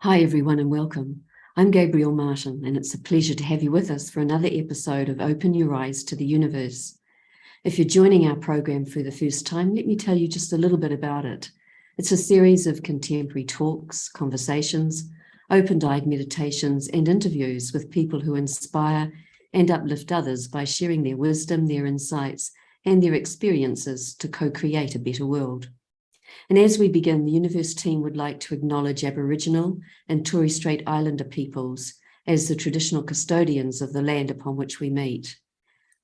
Hi, everyone, and welcome. I'm Gabrielle Martin, and it's a pleasure to have you with us for another episode of Open Your Eyes to the Universe. If you're joining our program for the first time, let me tell you just a little bit about it. It's a series of contemporary talks, conversations, open-eyed meditations, and interviews with people who inspire and uplift others by sharing their wisdom, their insights, and their experiences to co-create a better world. And as we begin, the Youniverse team would like to acknowledge Aboriginal and Torres Strait Islander peoples as the traditional custodians of the land upon which we meet.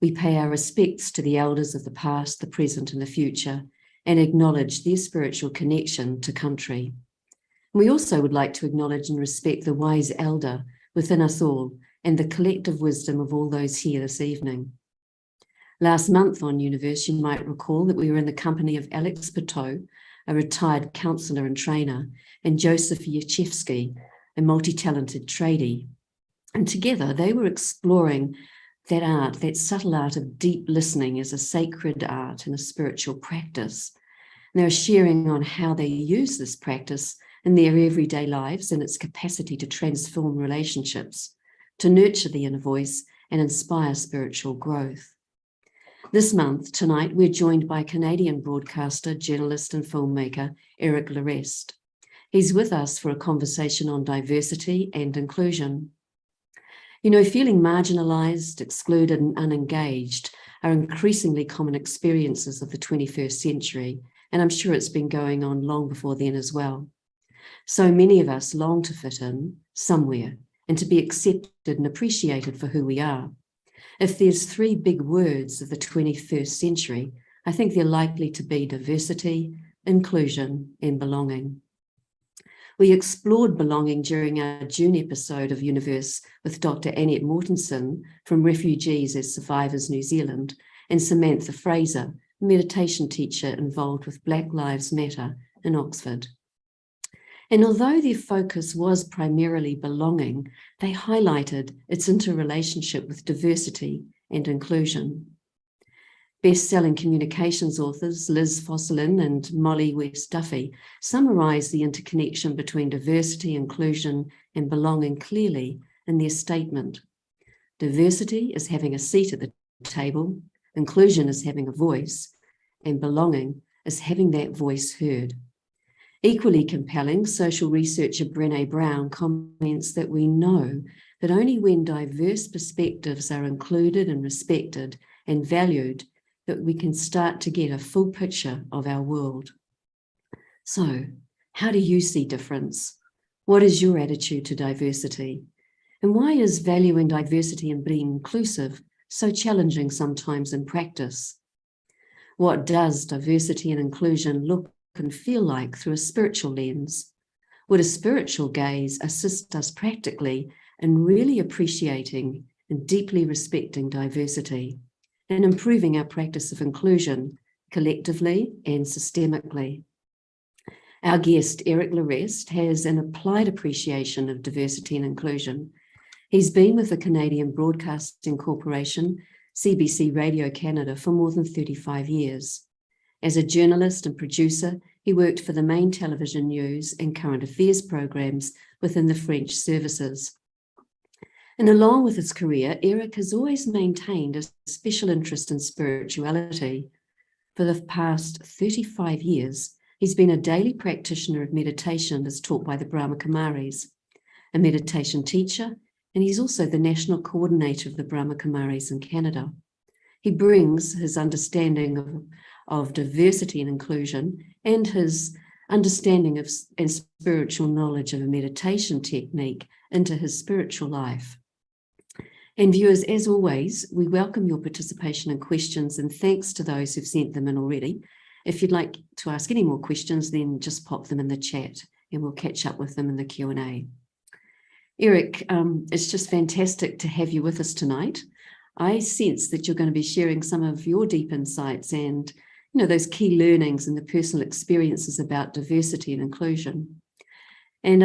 We pay our respects to the elders of the past, the present, and the future, and acknowledge their spiritual connection to country. We also would like to acknowledge and respect the wise elder within us all and the collective wisdom of all those here this evening. Last month on Youniverse, you might recall that we were in the company of Alex Pateau, a retired counsellor and trainer, and Joseph Yachevsky, a multi-talented tradie. And together they were exploring that art, that subtle art of deep listening as a sacred art and a spiritual practice. And they were sharing on how they use this practice in their everyday lives and its capacity to transform relationships, to nurture the inner voice and inspire spiritual growth. This month, tonight, we're joined by Canadian broadcaster, journalist and filmmaker, Eric Larest. He's with us for a conversation on diversity and inclusion. You know, feeling marginalised, excluded and unengaged are increasingly common experiences of the 21st century, and I'm sure it's been going on long before then as well. So many of us long to fit in somewhere and to be accepted and appreciated for who we are. If there's three big words of the 21st century, I think they're likely to be diversity, inclusion, and belonging. We explored belonging during our June episode of Youniverse with Dr. Annette Mortensen from Refugees as Survivors New Zealand and Samantha Fraser, meditation teacher involved with Black Lives Matter in Oxford. And although their focus was primarily belonging, they highlighted its interrelationship with diversity and inclusion. Best-selling communications authors Liz Fosslin and Molly West Duffy summarise the interconnection between diversity, inclusion, and belonging clearly in their statement. Diversity is having a seat at the table, inclusion is having a voice, and belonging is having that voice heard. Equally compelling, social researcher Brené Brown comments that we know that only when diverse perspectives are included and respected and valued that we can start to get a full picture of our world. So, how do you see difference? What is your attitude to diversity? And why is valuing diversity and being inclusive so challenging sometimes in practice? What does diversity and inclusion look and feel like through a spiritual lens? Would a spiritual gaze assist us practically in really appreciating and deeply respecting diversity and improving our practice of inclusion collectively and systemically? Our guest, Eric Larest, has an applied appreciation of diversity and inclusion. He's been with the Canadian Broadcasting Corporation, CBC Radio Canada, for more than 35 years. As a journalist and producer, he worked for the main television news and current affairs programs within the French services. And along with his career, Eric has always maintained a special interest in spirituality. For the past 35 years, he's been a daily practitioner of meditation as taught by the Brahma Kumaris, a meditation teacher, and he's also the national coordinator of the Brahma Kumaris in Canada. He brings his understanding of diversity and inclusion and his understanding of and spiritual knowledge of a meditation technique into his spiritual life. And viewers, as always, we welcome your participation and questions, and thanks to those who've sent them in already. If you'd like to ask any more questions, then just pop them in the chat and we'll catch up with them in the Q&A. Eric, it's just fantastic to have you with us tonight. I sense that you're going to be sharing some of your deep insights and those key learnings and the personal experiences about diversity and inclusion. And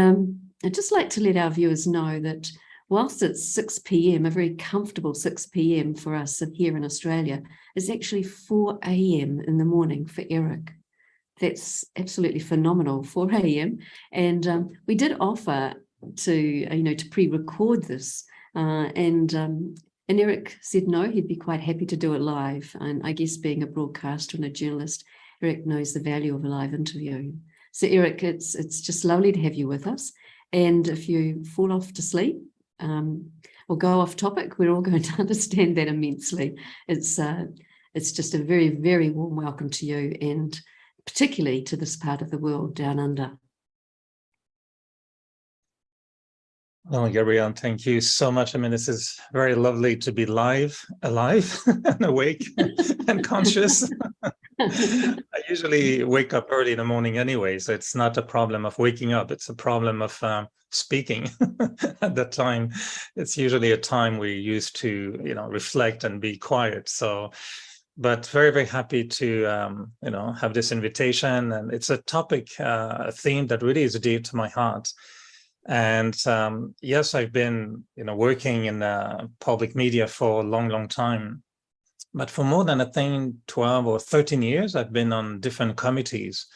I'd just like to let our viewers know that whilst it's 6 p.m, a very comfortable 6 p.m. for us here in Australia, it's actually 4 a.m. in the morning for Eric. That's absolutely phenomenal, 4 a.m. And we did offer to pre-record this, and Eric said no, he'd be quite happy to do it live. And I guess being a broadcaster and a journalist, Eric knows the value of a live interview. So Eric, it's just lovely to have you with us. And if you fall off to sleep or go off topic, we're all going to understand that immensely. It's just a very, very warm welcome to you, and particularly to this part of the world down under. Oh, Gabrielle, thank you so much. I mean, this is very lovely to be alive and awake and conscious. I usually wake up early in the morning anyway, so it's not a problem of waking up. It's a problem of speaking at that time. It's usually a time we use to, reflect and be quiet. So, but very, very happy to, have this invitation. And it's a topic, a theme that really is dear to my heart. And yes, I've been, working in public media for a long, long time. But for more than, 12 or 13 years, I've been on different committees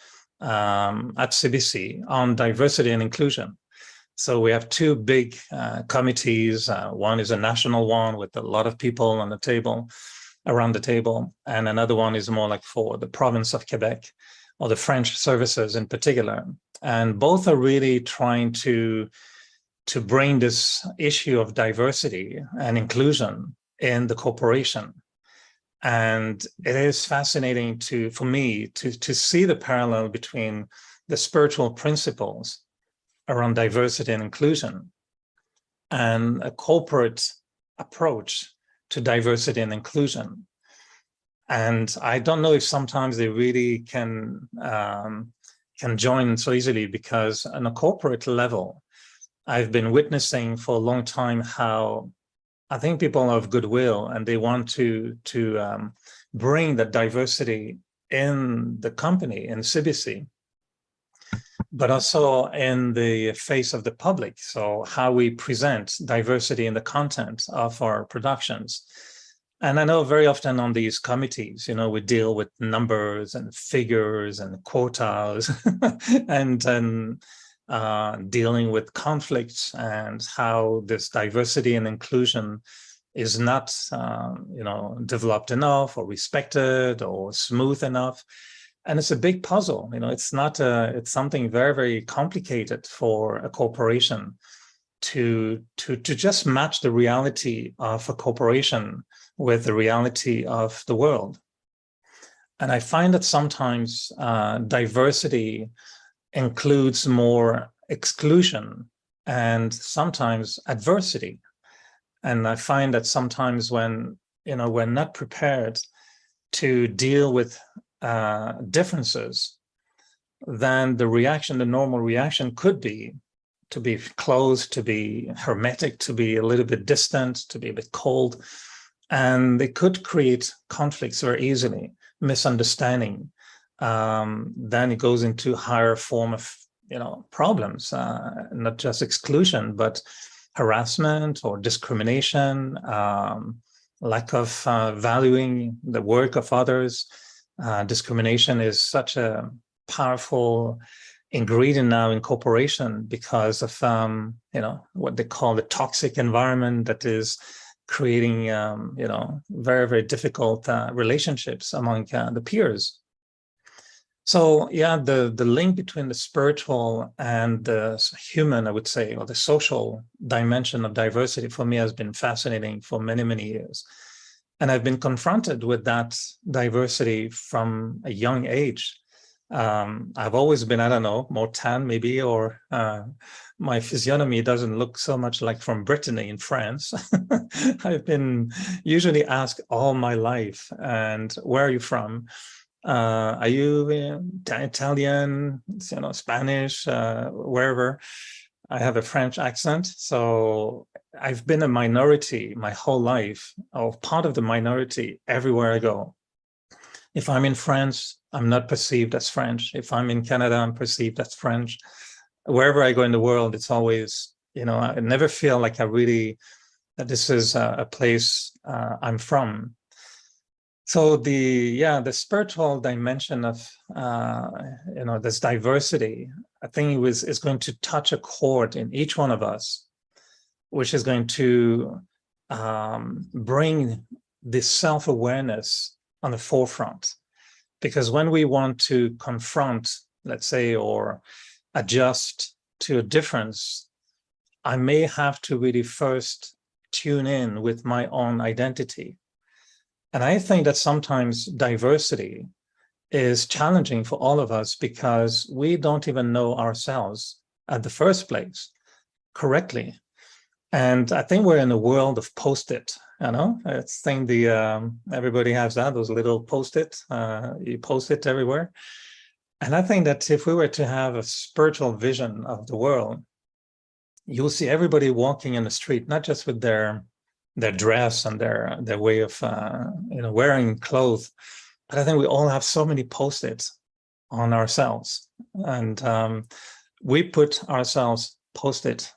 at CBC on diversity and inclusion. So we have two big committees. One is a national one with a lot of people on the table, around the table. And another one is more like for the province of Quebec, or the French services in particular. And both are really trying to bring this issue of diversity and inclusion in the corporation. And it is fascinating for me to see the parallel between the spiritual principles around diversity and inclusion and a corporate approach to diversity and inclusion. And I don't know if sometimes they really can join so easily, because on a corporate level, I've been witnessing for a long time how I think people have goodwill and they want to bring that diversity in the company, in CBC, but also in the face of the public. So how we present diversity in the content of our productions. And I know very often on these committees, we deal with numbers and figures and quotas and dealing with conflicts and how this diversity and inclusion is not, developed enough or respected or smooth enough. And it's a big puzzle. It's something very, very complicated for a corporation to just match the reality of a corporation with the reality of the world. And I find that sometimes diversity includes more exclusion and sometimes adversity. And I find that sometimes when, we're not prepared to deal with differences, then the normal reaction could be to be closed, to be hermetic, to be a little bit distant, to be a bit cold. And they could create conflicts very easily, misunderstanding. Then it goes into higher form of, problems, not just exclusion, but harassment or discrimination, lack of valuing the work of others. Discrimination is such a powerful ingredient now in corporation because of, what they call the toxic environment that is creating, very, very difficult relationships among the peers. So, yeah, the link between the spiritual and the human, I would say, or the social dimension of diversity for me has been fascinating for many, many years. And I've been confronted with that diversity from a young age. I've always been, I don't know, more tan maybe, or my physiognomy doesn't look so much like from Brittany in France. I've been usually asked all my life, and where are you from? Are you Italian, Spanish, wherever? I have a French accent. So I've been a minority my whole life, or part of the minority everywhere I go. If I'm in France, I'm not perceived as French. If I'm in Canada, I'm perceived as French. Wherever I go in the world, it's always, I never feel like that this is a place I'm from. So the spiritual dimension of this diversity, I think is going to touch a chord in each one of us, which is going to bring this self-awareness on the forefront. Because when we want to confront, let's say, or adjust to a difference, I may have to really first tune in with my own identity. And I think that sometimes diversity is challenging for all of us because we don't even know ourselves at the first place correctly. And I think we're in a world of post-it, I think everybody has that, those little post-it, you post it everywhere. And I think that if we were to have a spiritual vision of the world, you'll see everybody walking in the street, not just with their dress and their way of wearing clothes, but I think we all have so many post-its on ourselves, and we put ourselves post-it.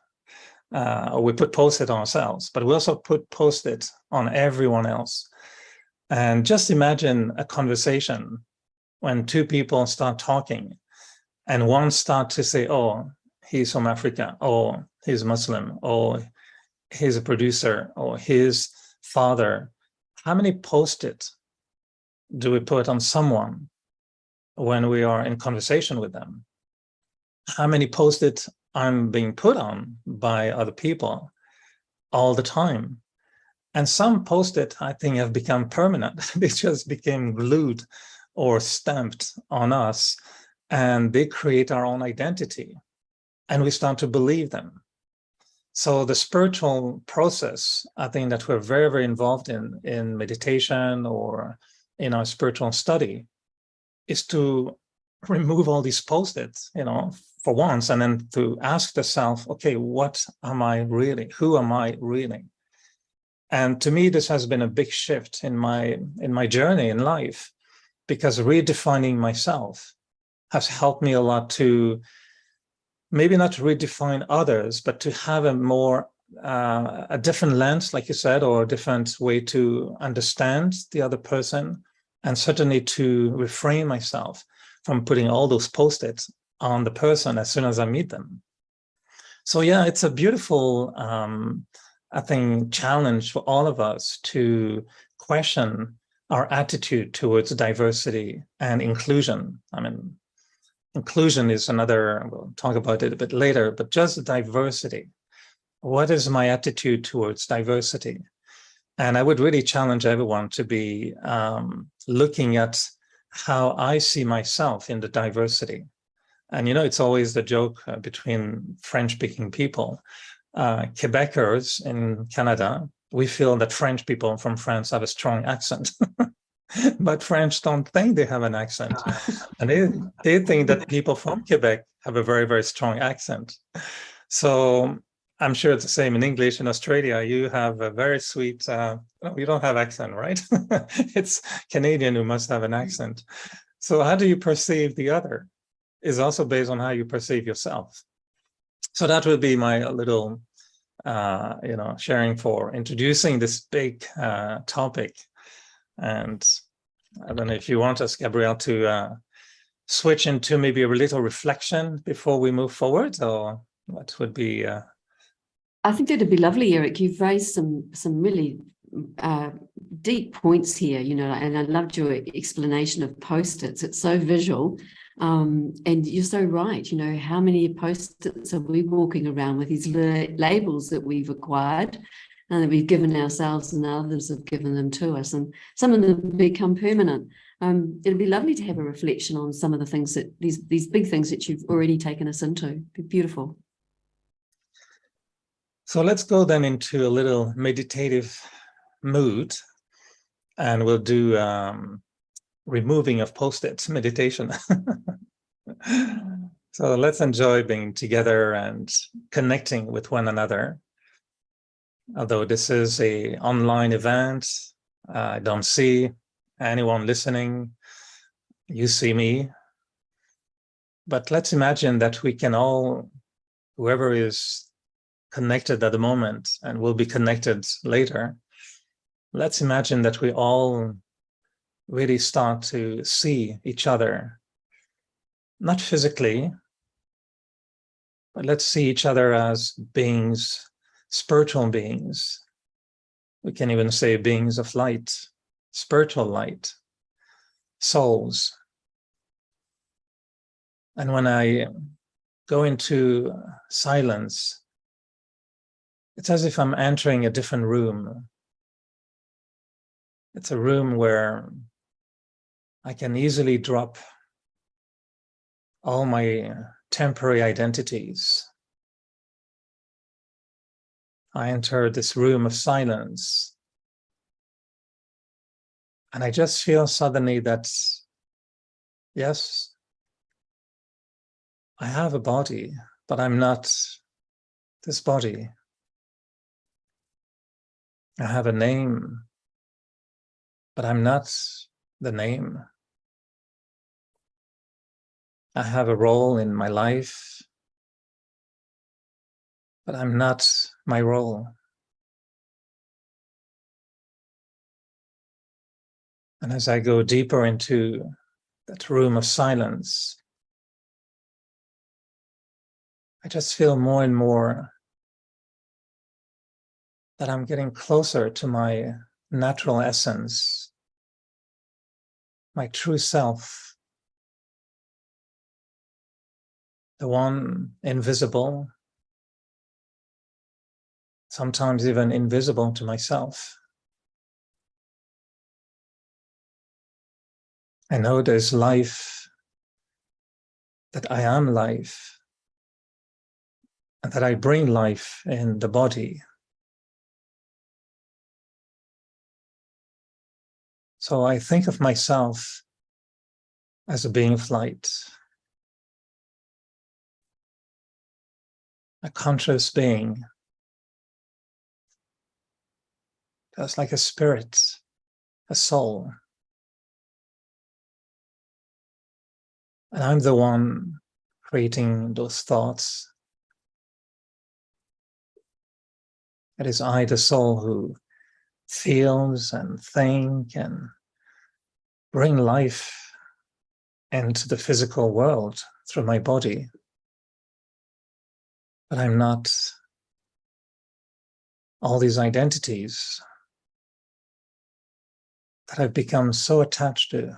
We put post-it on ourselves, but we also put post-it on everyone else. And just imagine a conversation when two people start talking, and one starts to say, "Oh, he's from Africa," or "He's Muslim," or "He's a producer," or "His father." How many post-it do we put on someone when we are in conversation with them? How many post-it I'm being put on by other people all the time? And some post-it, I think, have become permanent. They just became glued or stamped on us, and they create our own identity, and we start to believe them. So the spiritual process, I think, that we're very, very involved in meditation or in our spiritual study, is to remove all these post-its, for once, and then to ask the self, okay, what am I really? Who am I really? And to me, this has been a big shift in my journey in life, because redefining myself has helped me a lot to maybe not redefine others, but to have a different lens, like you said, or a different way to understand the other person, and certainly to refrain myself from putting all those post-its on the person as soon as I meet them. So yeah, it's a beautiful, I think, challenge for all of us to question our attitude towards diversity and inclusion. I mean, inclusion is another, we'll talk about it a bit later, but just diversity. What is my attitude towards diversity? And I would really challenge everyone to be looking at how I see myself in the diversity. And, it's always the joke between French-speaking people. Quebecers in Canada, we feel that French people from France have a strong accent. But French don't think they have an accent. And they think that people from Quebec have a very, very strong accent. So I'm sure it's the same in English. In Australia, you have a very sweet, you don't have accent, right? It's Canadian who must have an accent. So how do you perceive the other is also based on how you perceive yourself. So that would be my little, sharing for introducing this big topic. And I don't know if you want us, Gabrielle, to switch into maybe a little reflection before we move forward, or what would be... I think that'd be lovely, Eric. You've raised some really deep points here, and I loved your explanation of post-its. It's so visual. And you're so right. How many post-its are we walking around with, these labels that we've acquired and that we've given ourselves and others have given them to us, and some of them become permanent. It'd be lovely to have a reflection on some of the things that these big things that you've already taken us into. It'd be beautiful. So let's go then into a little meditative mood, and we'll do removing of post-its meditation. So let's enjoy being together and connecting with one another. Although this is an online event, I don't see anyone listening. You see me. But let's imagine that we can all, whoever is connected at the moment and will be connected later, let's imagine that we all really start to see each other, not physically, but let's see each other as beings, spiritual beings. We can even say beings of light, spiritual light, souls. And when I go into silence, it's as if I'm entering a different room. It's a room where I can easily drop all my temporary identities. I enter this room of silence, and I just feel suddenly that, yes, I have a body, but I'm not this body. I have a name, but I'm not the name. I have a role in my life, but I'm not my role. And as I go deeper into that room of silence, I just feel more and more that I'm getting closer to my natural essence, my true self, the one invisible, sometimes even invisible to myself. I know there's life, that I am life, and that I bring life in the body. So I think of myself as a being of light, a conscious being, just like a spirit, a soul. And I'm the one creating those thoughts. It is I, the soul, who feels and think and bring life into the physical world through my body. But I'm not all these identities that I've become so attached to.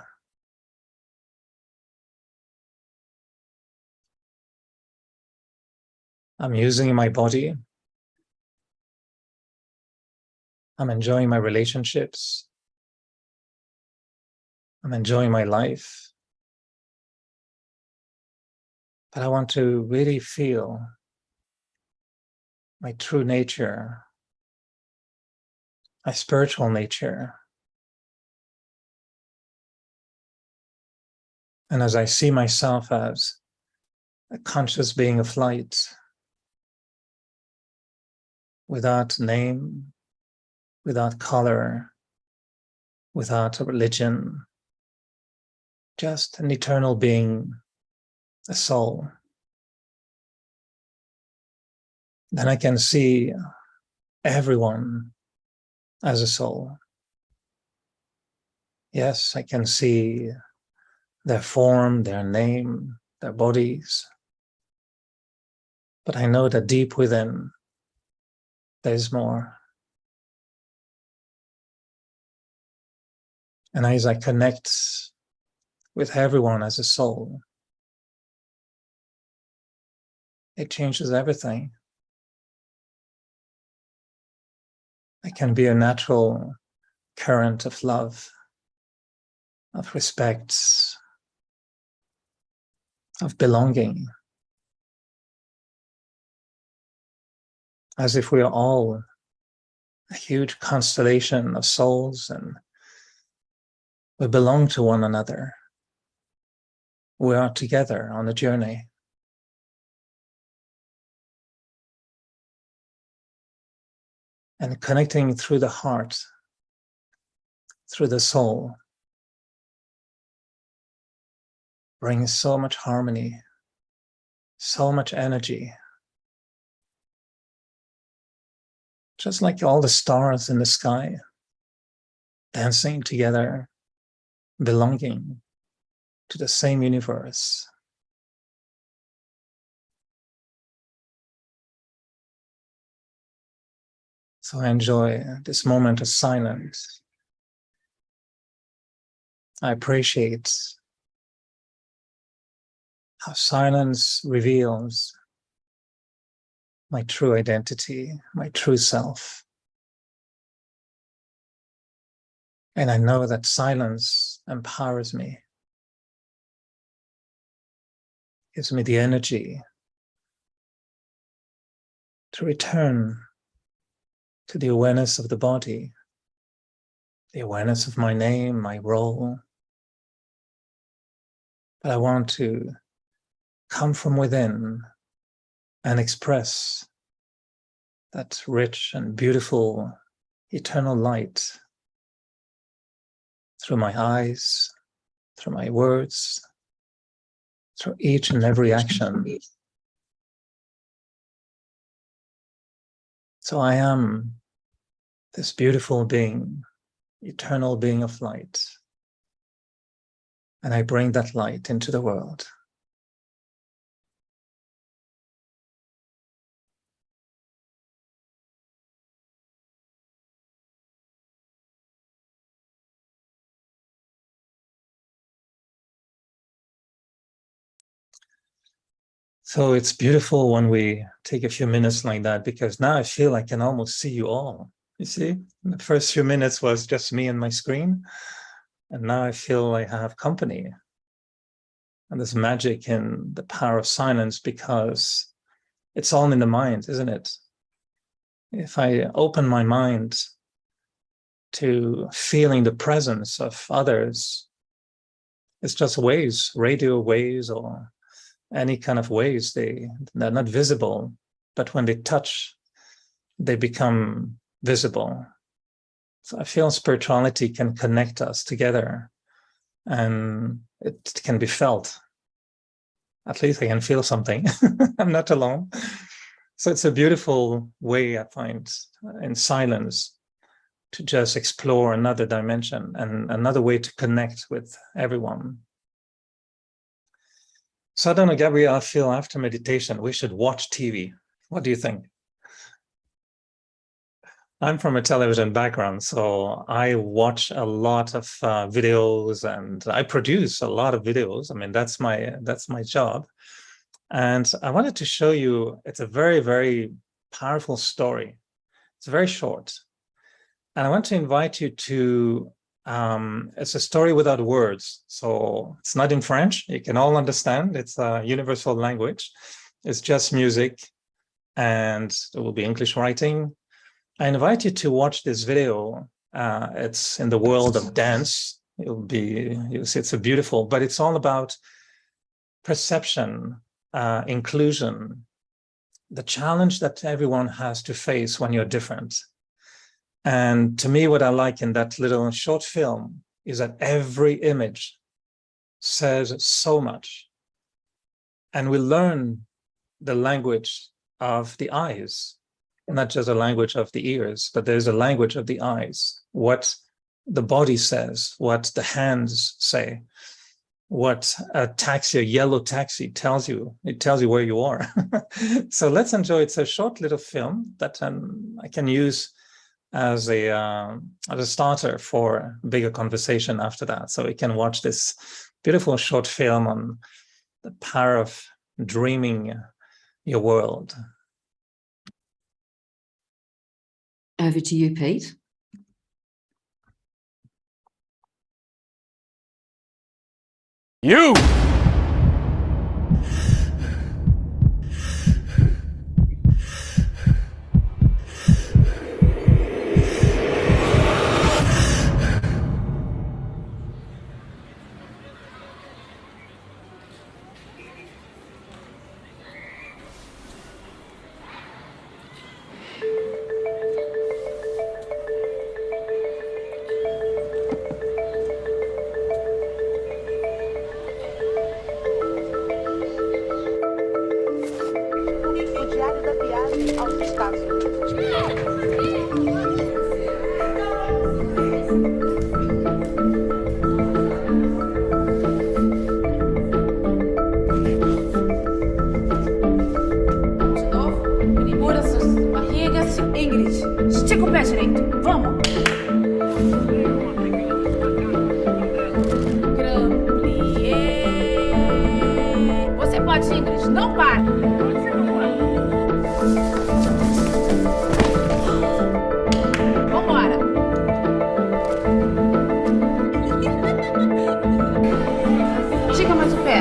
I'm using my body. I'm enjoying my relationships. I'm enjoying my life. But I want to really feel my true nature, my spiritual nature. And as I see myself as a conscious being of light, without name, without color, without a religion, just an eternal being, a soul, then I can see everyone as a soul. Yes, I can see their form, their name, their bodies. But I know that deep within, there's more. And as I connect with everyone as a soul, it changes everything. I can be a natural current of love, of respect, of belonging, as if we are all a huge constellation of souls and we belong to one another. We are together on a journey. And connecting through the heart, through the soul, brings so much harmony, so much energy. Just like all the stars in the sky dancing together, belonging to the same universe. So I enjoy this moment of silence. I appreciate how silence reveals my true identity, my true self. And I know that silence empowers me, gives me the energy to return to the awareness of the body, the awareness of my name, my role. But I want to come from within and express that rich and beautiful eternal light through my eyes, through my words, through each and every action. So I am this beautiful being, eternal being of light. And I bring that light into the world. So it's beautiful when we take a few minutes like that, because now I feel I can almost see you all. You see, the first few minutes was just me and my screen. And now I feel I have company. And there's magic in the power of silence, because it's all in the mind, isn't it? If I open my mind to feeling the presence of others, it's just waves, radio waves, or any kind of waves. They're not visible, but when they touch, they become visible. So I feel spirituality can connect us together, and it can be felt. At least I can feel something. I'm not alone. So it's a beautiful way, I find, in silence, to just explore another dimension and another way to connect with everyone. So I don't know, Gabrielle, I feel after meditation, we should watch TV. What do you think? I'm from a television background, so I watch a lot of videos, and I produce a lot of videos. I mean, that's my job. And I wanted to show you, it's a very, very powerful story. It's very short. And I want to invite you to, it's a story without words. So it's not in French, you can all understand. It's a universal language. It's just music, and it will be English writing. I invite you to watch this video. It's in the world of dance. You'll see it's a beautiful, but it's all about perception, inclusion, the challenge that everyone has to face when you're different. And to me, what I like in that little short film is that every image says so much. And we learn the language of the eyes, not just a language of the ears, but there's a language of the eyes, what the body says, what the hands say, what a yellow taxi tells you. It tells you where you are. So let's enjoy. It's a short little film that I can use as a starter for a bigger conversation after that. So we can watch this beautiful short film on the power of dreaming your world. Over to you, Pete. You! Liga-se, Ingrid. Estica o pé direito. Vamos. Gramplier. Você pode, Ingrid. Não pare. Vambora. Estica mais o pé.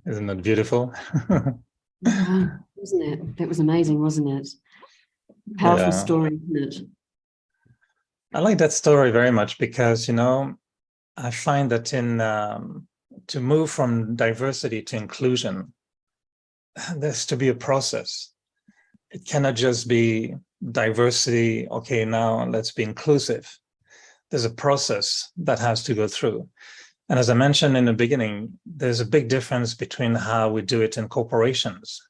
Isn't that beautiful? Wow, wasn't it? That was amazing, wasn't it? Powerful Yeah. story, isn't it? I like that story very much because, I find that to move from diversity to inclusion, there's to be a process. It cannot just be diversity. Okay, now let's be inclusive. There's a process that has to go through. And as I mentioned in the beginning, there's a big difference between how we do it in corporations.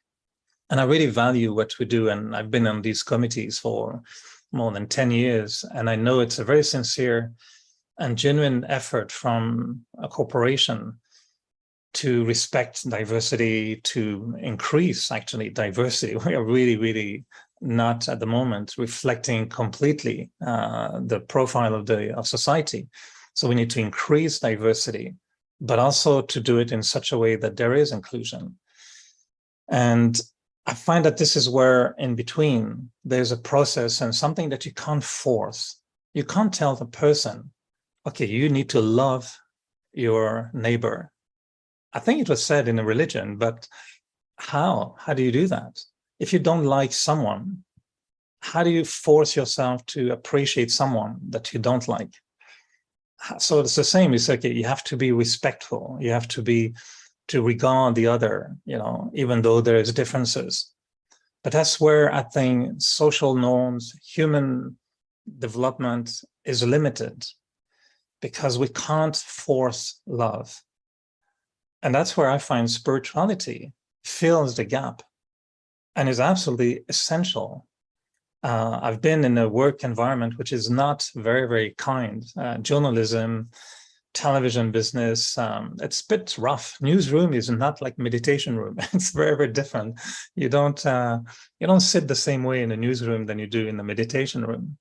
And I really value what we do. And I've been on these committees for more than 10 years. And I know it's a very sincere and genuine effort from a corporation to respect diversity, to increase actually diversity. We are really, really not at the moment reflecting completely the profile of society. So we need to increase diversity, but also to do it in such a way that there is inclusion. And I find that this is where in between there's a process and something that you can't force. You can't tell the person, okay, you need to love your neighbor. I think it was said in a religion, but how? How do you do that? If you don't like someone, how do you force yourself to appreciate someone that you don't like? So it's the same. It's okay, you have to be respectful. You have to regard the other, even though there is differences. But that's where I think social norms, human development is limited, because we can't force love. And that's where I find spirituality fills the gap and is absolutely essential. I've been in a work environment which is not very, very kind. Journalism, television business, it's a bit rough. Newsroom is not like meditation room. It's very, very different. You don't sit the same way in a newsroom than you do in the meditation room.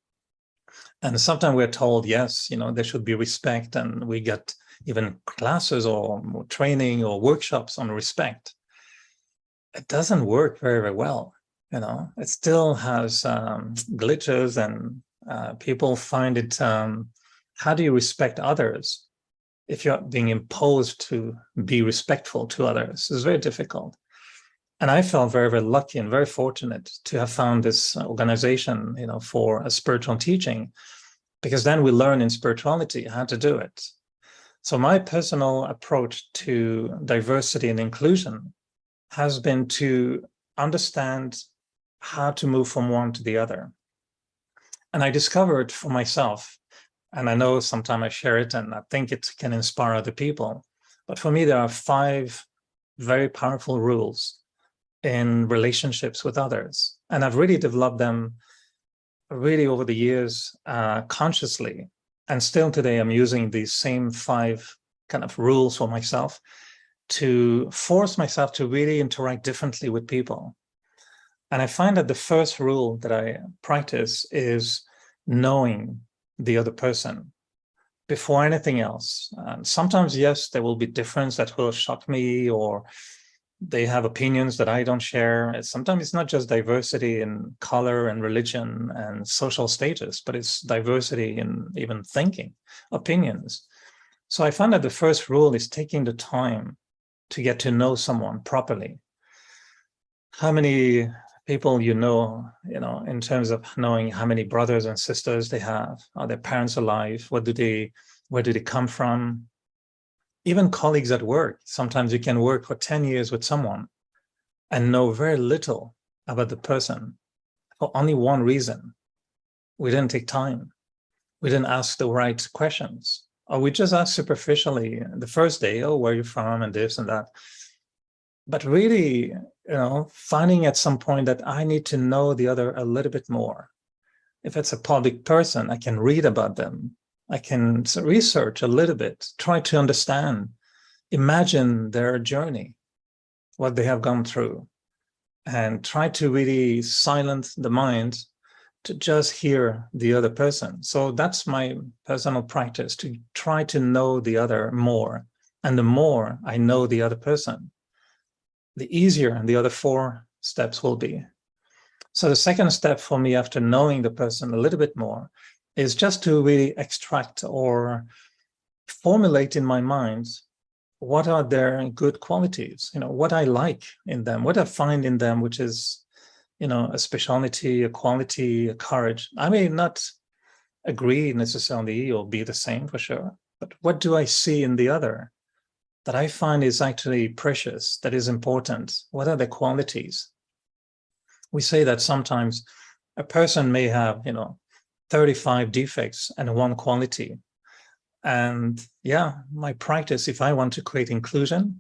And sometimes we're told, yes, there should be respect, and we get even classes or training or workshops on respect. It doesn't work very, very well. It still has glitches, and people find it, how do you respect others if you're being imposed to be respectful to others? It's very difficult. And I felt very, very lucky and very fortunate to have found this organization, for a spiritual teaching, because then we learn in spirituality how to do it. So my personal approach to diversity and inclusion has been to understand how to move from one to the other. And I discovered for myself, and I know sometimes I share it and I think it can inspire other people, but for me, there are 5 very powerful rules in relationships with others. And I've really developed them really over the years, consciously. And still today, I'm using these same 5 kind of rules for myself to force myself to really interact differently with people. And I find that the first rule that I practice is knowing the other person before anything else. And sometimes, yes, there will be difference that will shock me, or they have opinions that I don't share. Sometimes it's not just diversity in color and religion and social status, but it's diversity in even thinking, opinions. So I find that the first rule is taking the time to get to know someone properly. How many people in terms of knowing how many brothers and sisters they have? Are their parents alive? Where do they come from? Even colleagues at work. Sometimes you can work for 10 years with someone and know very little about the person for only one reason. We didn't take time. We didn't ask the right questions. Or we just asked superficially the first day, oh, where are you from, and this and that. But really, finding at some point that I need to know the other a little bit more. If it's a public person, I can read about them. I can research a little bit, try to understand, imagine their journey, what they have gone through, and try to really silence the mind to just hear the other person. So that's my personal practice, to try to know the other more. And the more I know the other person, the easier the other 4 steps will be. So the second step for me, after knowing the person a little bit more, is just to really extract or formulate in my mind what are their good qualities, what I like in them, what I find in them, which is, a speciality, a quality, a courage. I may not agree necessarily or be the same for sure, but what do I see in the other that I find is actually precious, that is important? What are the qualities? We say that sometimes a person may have, 35 defects and 1 quality. And yeah, my practice, if I want to create inclusion,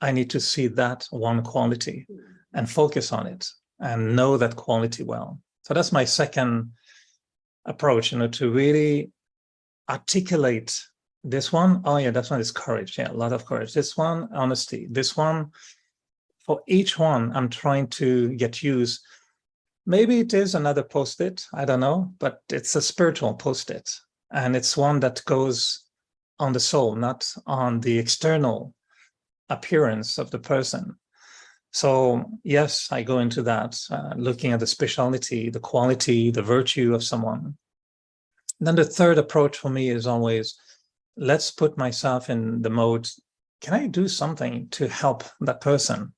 I need to see that 1 quality and focus on it and know that quality well. So that's my second approach, to really articulate this one. Oh yeah, that one is courage. Yeah, a lot of courage. This one, honesty. This one, for each one, I'm trying to get used. Maybe it is another post-it, I don't know, but it's a spiritual post-it. And it's one that goes on the soul, not on the external appearance of the person. So yes, I go into that, looking at the speciality, the quality, the virtue of someone. Then the third approach for me is always let's put myself in the mode, can I do something to help that person?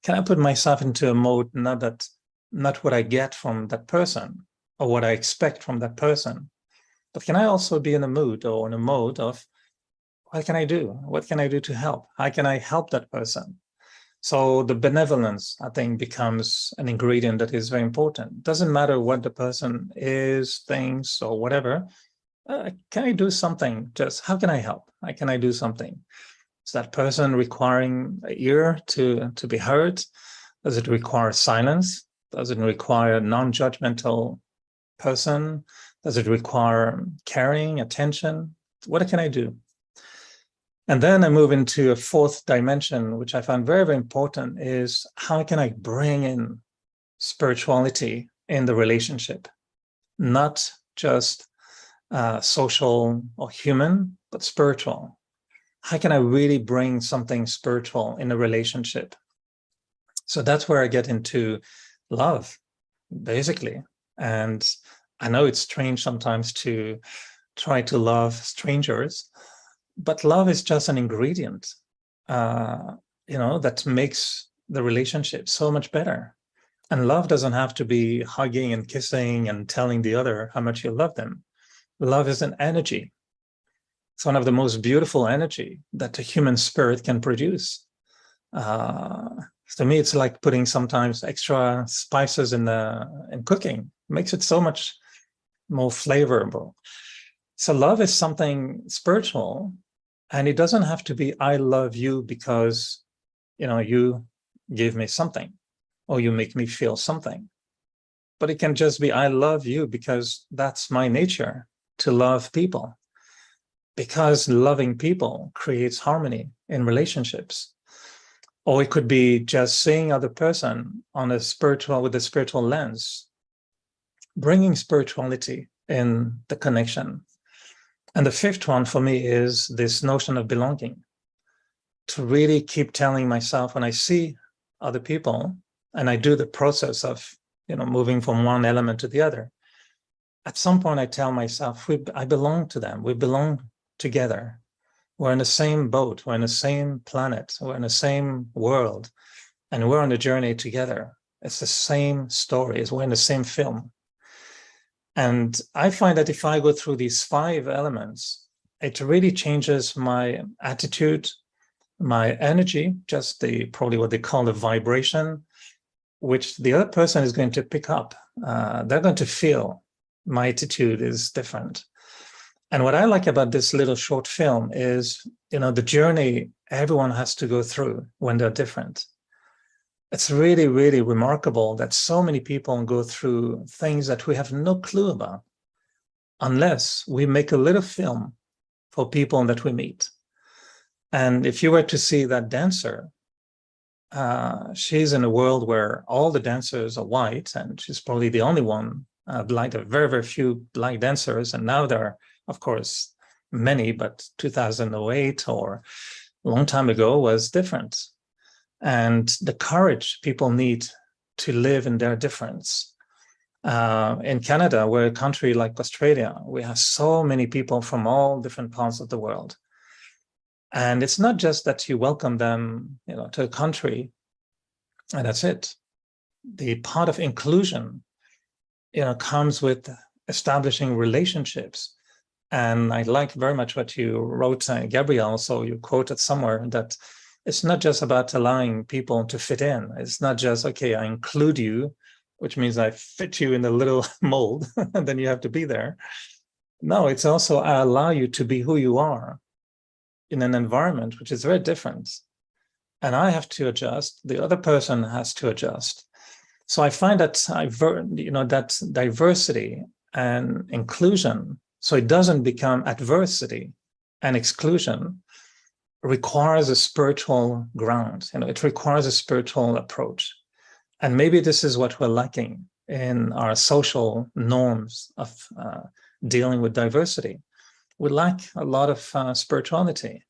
Can I put myself into a mode, not what I get from that person or what I expect from that person, but can I also be in a mood or in a mode of, what can I do? What can I do to help? How can I help that person? So the benevolence, I think, becomes an ingredient that is very important. Doesn't matter what the person is, thinks, or whatever. Can I do something? Just how can I help? How can I do something? Is that person requiring an ear to be heard? Does it require silence? Does it require a non-judgmental person? Does it require caring, attention? What can I do? And then I move into a fourth dimension, which I find very, very important, is how can I bring in spirituality in the relationship? Not just social or human, but spiritual. How can I really bring something spiritual in a relationship? So that's where I get into love, basically. And I know it's strange sometimes to try to love strangers, but love is just an ingredient, that makes the relationship so much better. And love doesn't have to be hugging and kissing and telling the other how much you love them. Love is an energy. It's one of the most beautiful energy that the human spirit can produce. To me, it's like putting sometimes extra spices in cooking. It makes it so much more flavorful. So love is something spiritual, and it doesn't have to be, I love you because, you give me something or you make me feel something. But it can just be, I love you because that's my nature, to love people. Because loving people creates harmony in relationships. Or it could be just seeing other person with a spiritual lens, bringing spirituality in the connection. And the fifth one for me is this notion of belonging. To really keep telling myself when I see other people and I do the process of, moving from one element to the other, at some point I tell myself, I belong to them. We belong together. We're in the same boat. We're in the same planet. We're in the same world. And we're on a journey together. It's the same story. We're in the same film. And I find that if I go through these 5 elements, it really changes my attitude, my energy, just probably what they call the vibration, which the other person is going to pick up. They're going to feel my attitude is different. And what I like about this little short film is, the journey everyone has to go through when they're different. It's really, really remarkable that so many people go through things that we have no clue about, unless we make a little film for people that we meet. And if you were to see that dancer, she's in a world where all the dancers are white, and she's probably the only one black. There are very, very few black dancers, and now there are, of course, many, but 2008 or a long time ago was different. And the courage people need to live in their difference. In Canada, we're a country like Australia, we have so many people from all different parts of the world. And it's not just that you welcome them, to a country, and that's it. The part of inclusion, comes with establishing relationships. And I like very much what you wrote, Gabrielle, so you quoted somewhere that it's not just about allowing people to fit in. It's not just, okay, I include you, which means I fit you in a little mold, and then you have to be there. No, it's also, I allow you to be who you are in an environment which is very different. And I have to adjust, the other person has to adjust. So I find that, that diversity and inclusion, so it doesn't become adversity and exclusion, requires a spiritual ground. It requires a spiritual approach. And maybe this is what we're lacking in our social norms of dealing with diversity. We lack a lot of spirituality.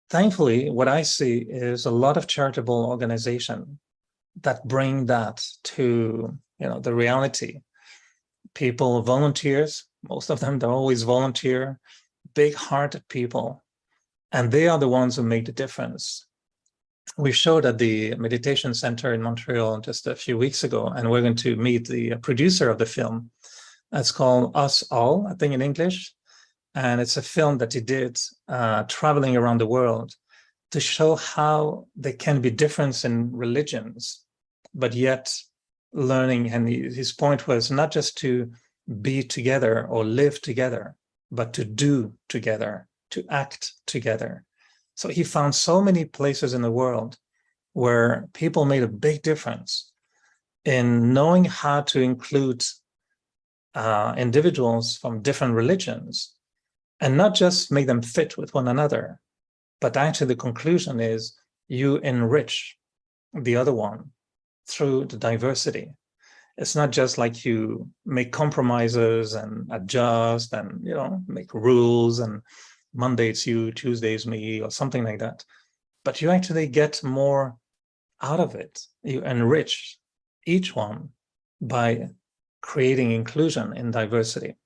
Thankfully, what I see is a lot of charitable organizations that bring that to the reality. People, volunteers, most of them, they're always volunteer. big-hearted people, and they are the ones who make the difference. We showed at the Meditation Center in Montreal just a few weeks ago, and we're going to meet the producer of the film. It's called Us All, I think in English. And it's a film that he did traveling around the world to show how there can be difference in religions, but yet learning. And his point was not just to be together or live together, but to do together, to act together. So he found so many places in the world where people made a big difference in knowing how to include individuals from different religions and not just make them fit with one another, but actually the conclusion is you enrich the other one through the diversity. It's not just like you make compromises and adjust and, you know, make rules and Monday it's you, Tuesday it's me, or something like that. But you actually get more out of it. You enrich each one by creating inclusion in diversity.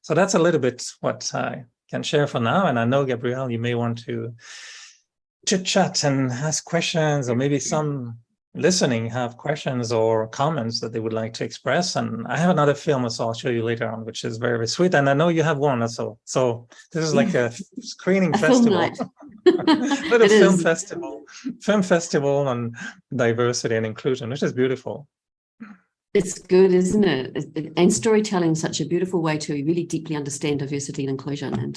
So that's a little bit what I can share for now. And I know, Gabrielle, you may want to chit chat and ask questions, or maybe some listening have questions or comments that they would like to express. And I have another film also I'll show you later on, which is very, very sweet. And I know you have one also. So this is like a screening festival, little film festival on diversity and inclusion, which is beautiful. It's good, isn't it? And storytelling is such a beautiful way to really deeply understand diversity and inclusion.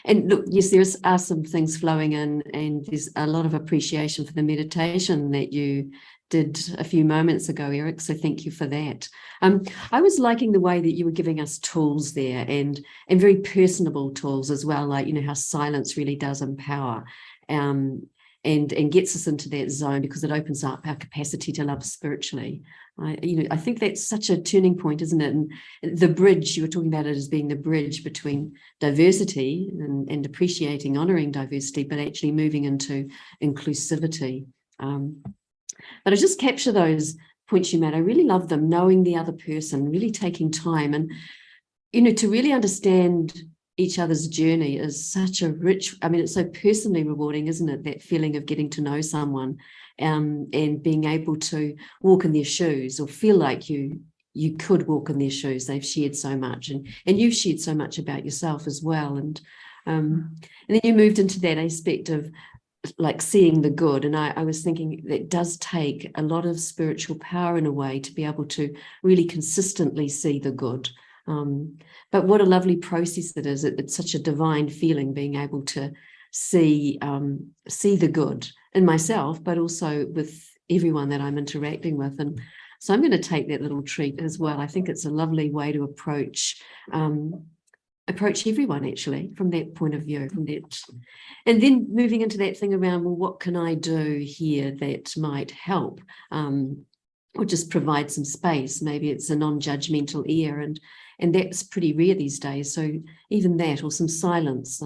And look, yes, are some things flowing in, and there's a lot of appreciation for the meditation that you did a few moments ago, Eric. So thank you for that. I was liking the way that you were giving us tools there, and very personable tools as well, like, you know, how silence really does empower. And gets us into that zone because it opens up our capacity to love spiritually. I think that's such a turning point, isn't it? And the bridge, you were talking about it as being the bridge between diversity and appreciating, honoring diversity, but actually moving into inclusivity. But I just capture those points you made. I really love them, knowing the other person, really taking time and, you know, to really understand each other's journey is such a rich, I mean, it's so personally rewarding, isn't it? That feeling of getting to know someone and being able to walk in their shoes, or feel like you could walk in their shoes. They've shared so much, and you've shared so much about yourself as well. And then you moved into that aspect of like seeing the good. And I was thinking that it does take a lot of spiritual power in a way to be able to really consistently see the good. But what a lovely process it is. It's such a divine feeling, being able to see the good in myself, but also with everyone that I'm interacting with. And so I'm going to take that little treat as well. I think it's a lovely way to approach everyone, actually, from that point of view, from that. And then moving into that thing around, well, what can I do here that might help? Or just provide some space. Maybe it's a non-judgmental ear, and that's pretty rare these days. So even that, or some silence,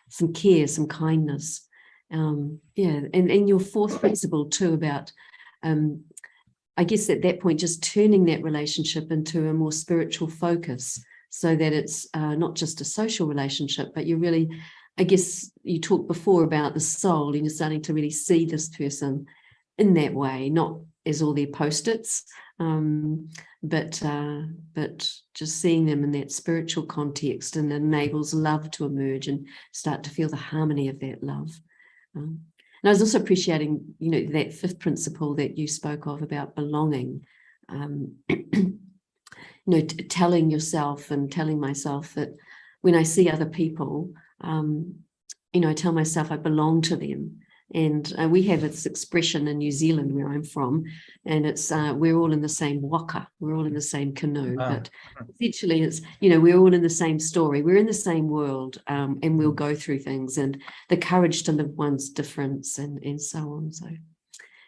some care, some kindness. And your fourth principle too about, I guess at that point, just turning that relationship into a more spiritual focus, so that it's not just a social relationship, but you really, I guess you talked before about the soul, and you're starting to really see this person in that way, not as all their post-its, but just seeing them in that spiritual context, and it enables love to emerge and start to feel the harmony of that love. And I was also appreciating, you know, that fifth principle that you spoke of about belonging. You know, telling yourself and telling myself that when I see other people, you know, I tell myself I belong to them. And we have this expression in New Zealand, where I'm from, and it's we're all in the same waka, we're all in the same canoe. But essentially it's, you know, we're all in the same story, we're in the same world, and we'll go through things, and the courage to live one's difference, and so on. So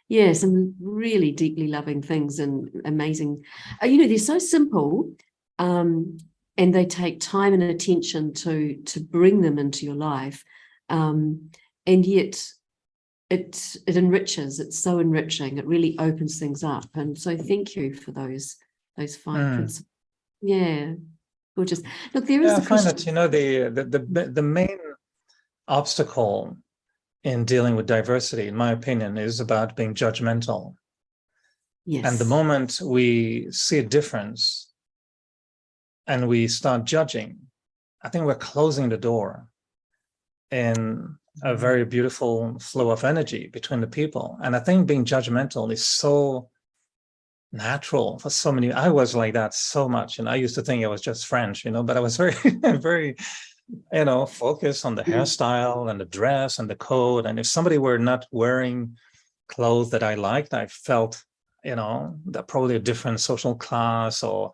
yeah, some really deeply loving things and amazing. You know, they're so simple, and they take time and attention to bring them into your life, and yet it enriches. It's so enriching. It really opens things up. And so thank you for those 5 principles. Yeah. Gorgeous. Look, there is Yeah, I a find question. that, the main obstacle in dealing with diversity, in my opinion, is about being judgmental. And the Yes. moment we see a difference and we start judging, I think we're closing the door in a very beautiful flow of energy between the people. And I think being judgmental is so natural for so many. I was like that so much. And I used to think I was just French, but I was very, very, focused on the hairstyle and the dress and the coat. And if somebody were not wearing clothes that I liked, I felt, that probably a different social class, or,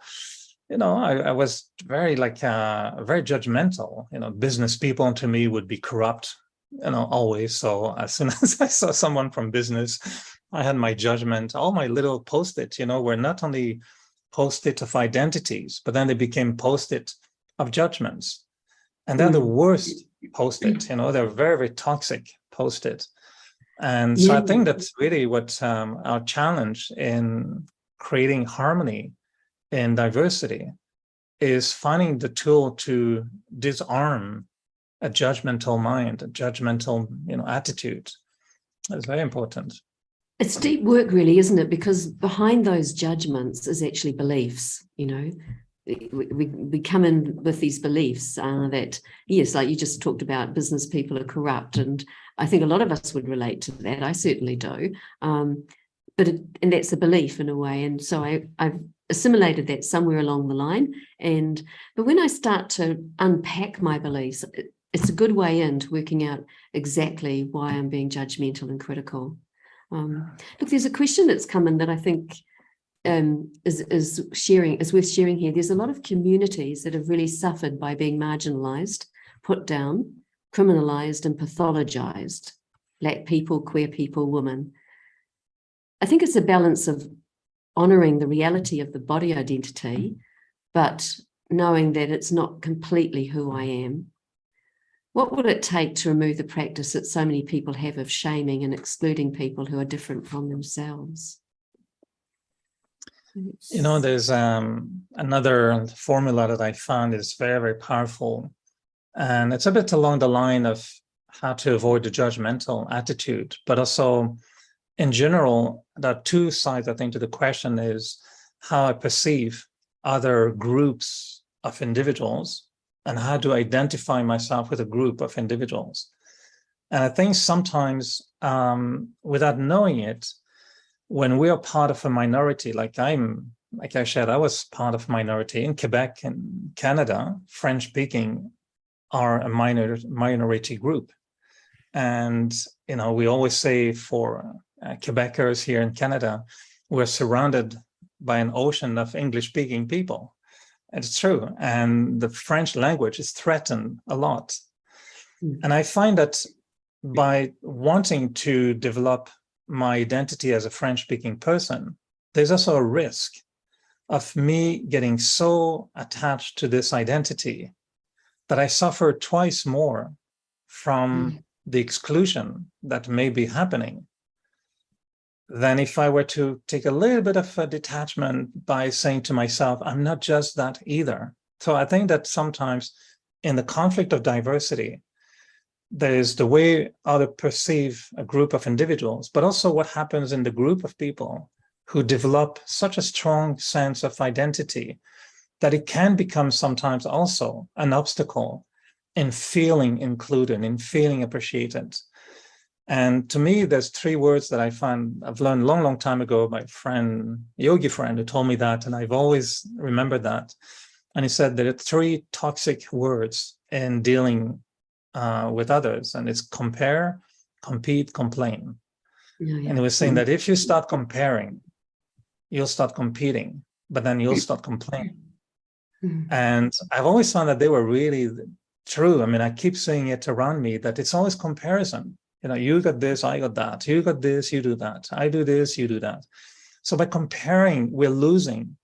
I was very very judgmental. Business people to me would be corrupt, always. So as soon as I saw someone from business, I had my judgment. All my little post-it, were not only post-it of identities, but then they became post-it of judgments. And they're the worst post-it, they're very, very toxic post-it. And so I think that's really what our challenge in creating harmony in diversity is finding the tool to disarm a judgmental mind, a judgmental, attitude. That's very important. It's deep work, really, isn't it? Because behind those judgments is actually beliefs, we come in with these beliefs that, yes, like you just talked about, business people are corrupt. And I think a lot of us would relate to that. I certainly do. And that's a belief in a way. And so I've assimilated that somewhere along the line. But when I start to unpack my beliefs, it's a good way into working out exactly why I'm being judgmental and critical. Look, there's a question that's come in that I think is worth sharing here. There's a lot of communities that have really suffered by being marginalized, put down, criminalized, and pathologized. Black people, queer people, women. I think it's a balance of honoring the reality of the body identity, but knowing that it's not completely who I am. What would it take to remove the practice that so many people have of shaming and excluding people who are different from themselves? There's another formula that I found is very, very powerful. And it's a bit along the line of how to avoid the judgmental attitude, but also in general, there are two sides, I think, to the question is how I perceive other groups of individuals and how to identify myself with a group of individuals. And I think sometimes without knowing it, when we are part of a minority, like I said, I was part of a minority in Quebec and Canada, French-speaking are a minority group. And, we always say for Quebecers here in Canada, we're surrounded by an ocean of English-speaking people. It's true. And the French language is threatened a lot. And I find that by wanting to develop my identity as a French-speaking person, there's also a risk of me getting so attached to this identity that I suffer twice more from the exclusion that may be happening than if I were to take a little bit of a detachment by saying to myself, I'm not just that either. So I think that sometimes in the conflict of diversity, there's the way others perceive a group of individuals, but also what happens in the group of people who develop such a strong sense of identity that it can become sometimes also an obstacle in feeling included, in feeling appreciated. And to me, there's three words that I've learned a long, long time ago by a friend, yogi friend, who told me that, and I've always remembered that. And he said there are three toxic words in dealing with others, and it's compare, compete, complain. And he was saying that if you start comparing, you'll start competing, but then you'll start complaining. And I've always found that they were really true. I mean, I keep saying it around me that it's always comparison. You got this, I got that. You got this, you do that. I do this, you do that. So by comparing, we're losing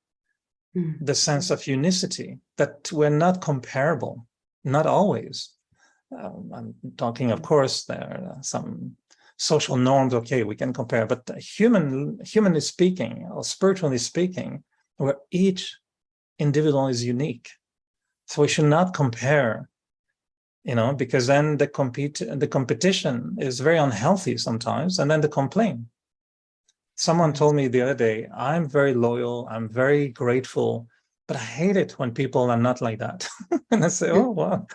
the sense of unicity, that we're not comparable, not always. I'm talking, of course, there are some social norms, okay, we can compare, but humanly speaking, or spiritually speaking, where each individual is unique. So we should not compare, because then the competition is very unhealthy sometimes, and then they complain. Someone told me the other day, I'm very loyal, I'm very grateful, but I hate it when people are not like that. And I say, oh, wow,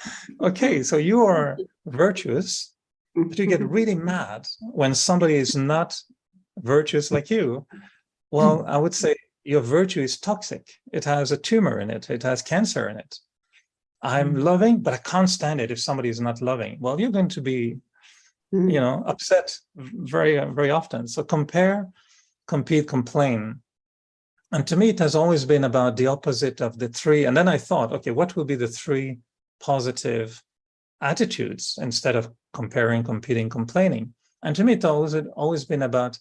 okay, so you are virtuous, but you get really mad when somebody is not virtuous like you. Well, I would say your virtue is toxic. It has a tumor in it. It has cancer in it. I'm loving, but I can't stand it if somebody is not loving. Well, you're going to be, upset very, very often. So compare, compete, complain. And to me, it has always been about the opposite of the three. And then I thought, okay, what will be the three positive attitudes instead of comparing, competing, complaining? And to me, it always been about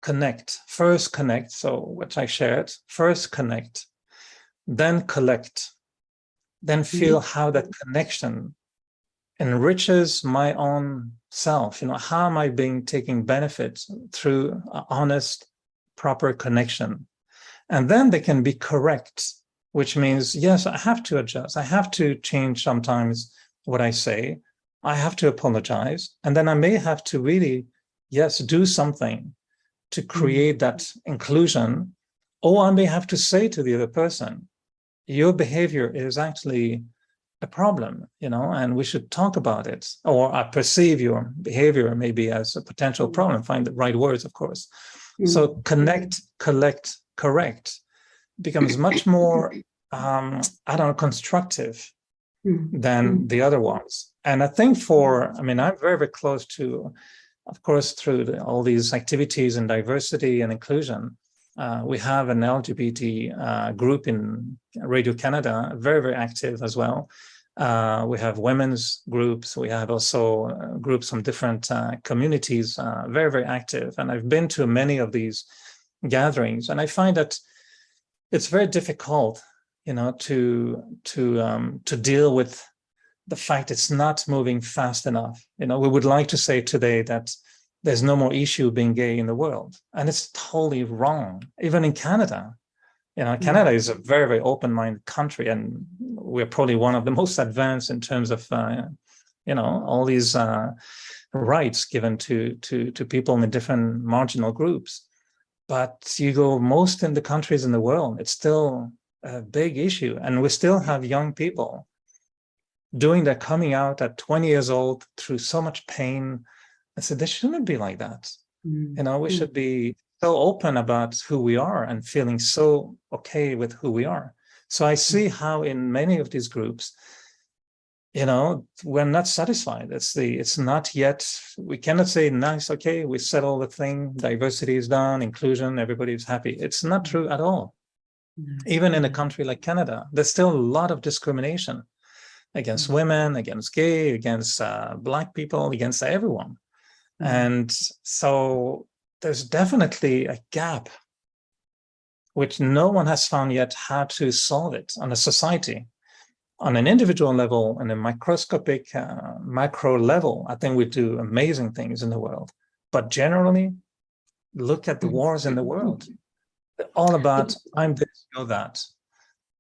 connect. First connect, so what I shared, first connect, then collect, then feel how that connection enriches my own self. How am I taking benefit through honest, proper connection? And then they can be correct, which means, yes, I have to adjust. I have to change sometimes what I say. I have to apologize. And then I may have to really, yes, do something to create that inclusion. Or I may have to say to the other person, your behavior is actually a problem, and we should talk about it. Or I perceive your behavior maybe as a potential problem, find the right words, of course. So connect, collect, correct becomes much more, constructive than the other ones. And I think I'm very, very close to, of course, through all these activities in diversity and inclusion, we have an LGBT group in Radio Canada, very, very active as well. We have women's groups. We have also groups from different communities, very, very active. And I've been to many of these gatherings, and I find that it's very difficult, to deal with the fact it's not moving fast enough. We would like to say today that there's no more issue being gay in the world, and it's totally wrong. Even in Canada, Canada is a very, very open-minded country, and we're probably one of the most advanced in terms of, all these rights given to people in different marginal groups. But you go most in the countries in the world, it's still a big issue, and we still have young people doing their coming out at 20 years old through so much pain. I said, this shouldn't be like that. We should be so open about who we are and feeling so okay with who we are. So I see how in many of these groups, we're not satisfied. It's not yet, we cannot say, nice, okay, we settle the thing, diversity is done, inclusion, everybody's happy. It's not true at all. Even in a country like Canada, there's still a lot of discrimination against women, against gay, against Black people, against everyone. And so there's definitely a gap which no one has found yet how to solve it on a society. On an individual level and a microscopic macro level, I think we do amazing things in the world. But generally, look at the wars in the world. They're all about, I'm this, you're that.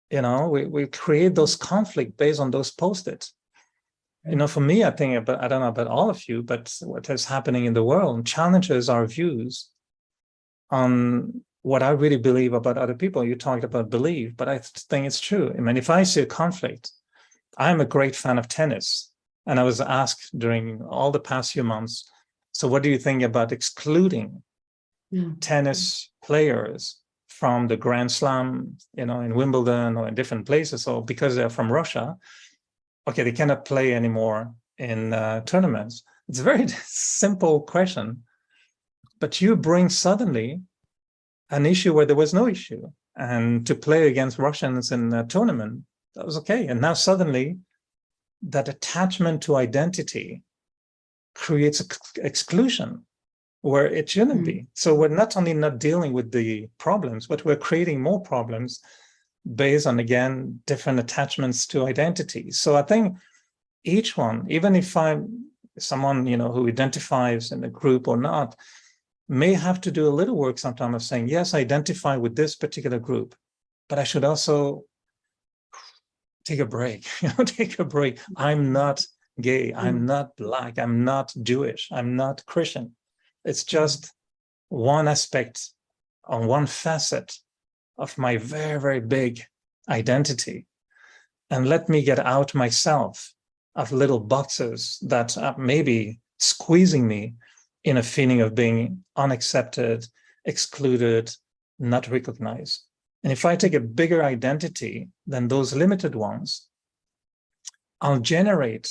We create those conflicts based on those post-its. For me, I think, I don't know about all of you, but what is happening in the world challenges our views on what I really believe about other people. You talked about belief, but I think it's true. If I see a conflict, I'm a great fan of tennis. And I was asked during all the past few months, so what do you think about excluding tennis players from the Grand Slam, in Wimbledon or in different places? So because they're from Russia, okay, they cannot play anymore in tournaments. It's a very simple question, but you bring suddenly an issue where there was no issue. And to play against Russians in a tournament, that was okay. And now suddenly that attachment to identity creates exclusion where it shouldn't be. So we're not only not dealing with the problems, but we're creating more problems based on, again, different attachments to identity. So I think each one, even if I'm someone, who identifies in a group or not, may have to do a little work sometimes of saying, yes, I identify with this particular group, but I should also take a break, take a break. I'm not gay, I'm not Black, I'm not Jewish, I'm not Christian. It's just one aspect on one facet of my very, very big identity. And let me get out myself of little boxes that are maybe squeezing me in a feeling of being unaccepted, excluded, not recognized. And if I take a bigger identity than those limited ones, I'll generate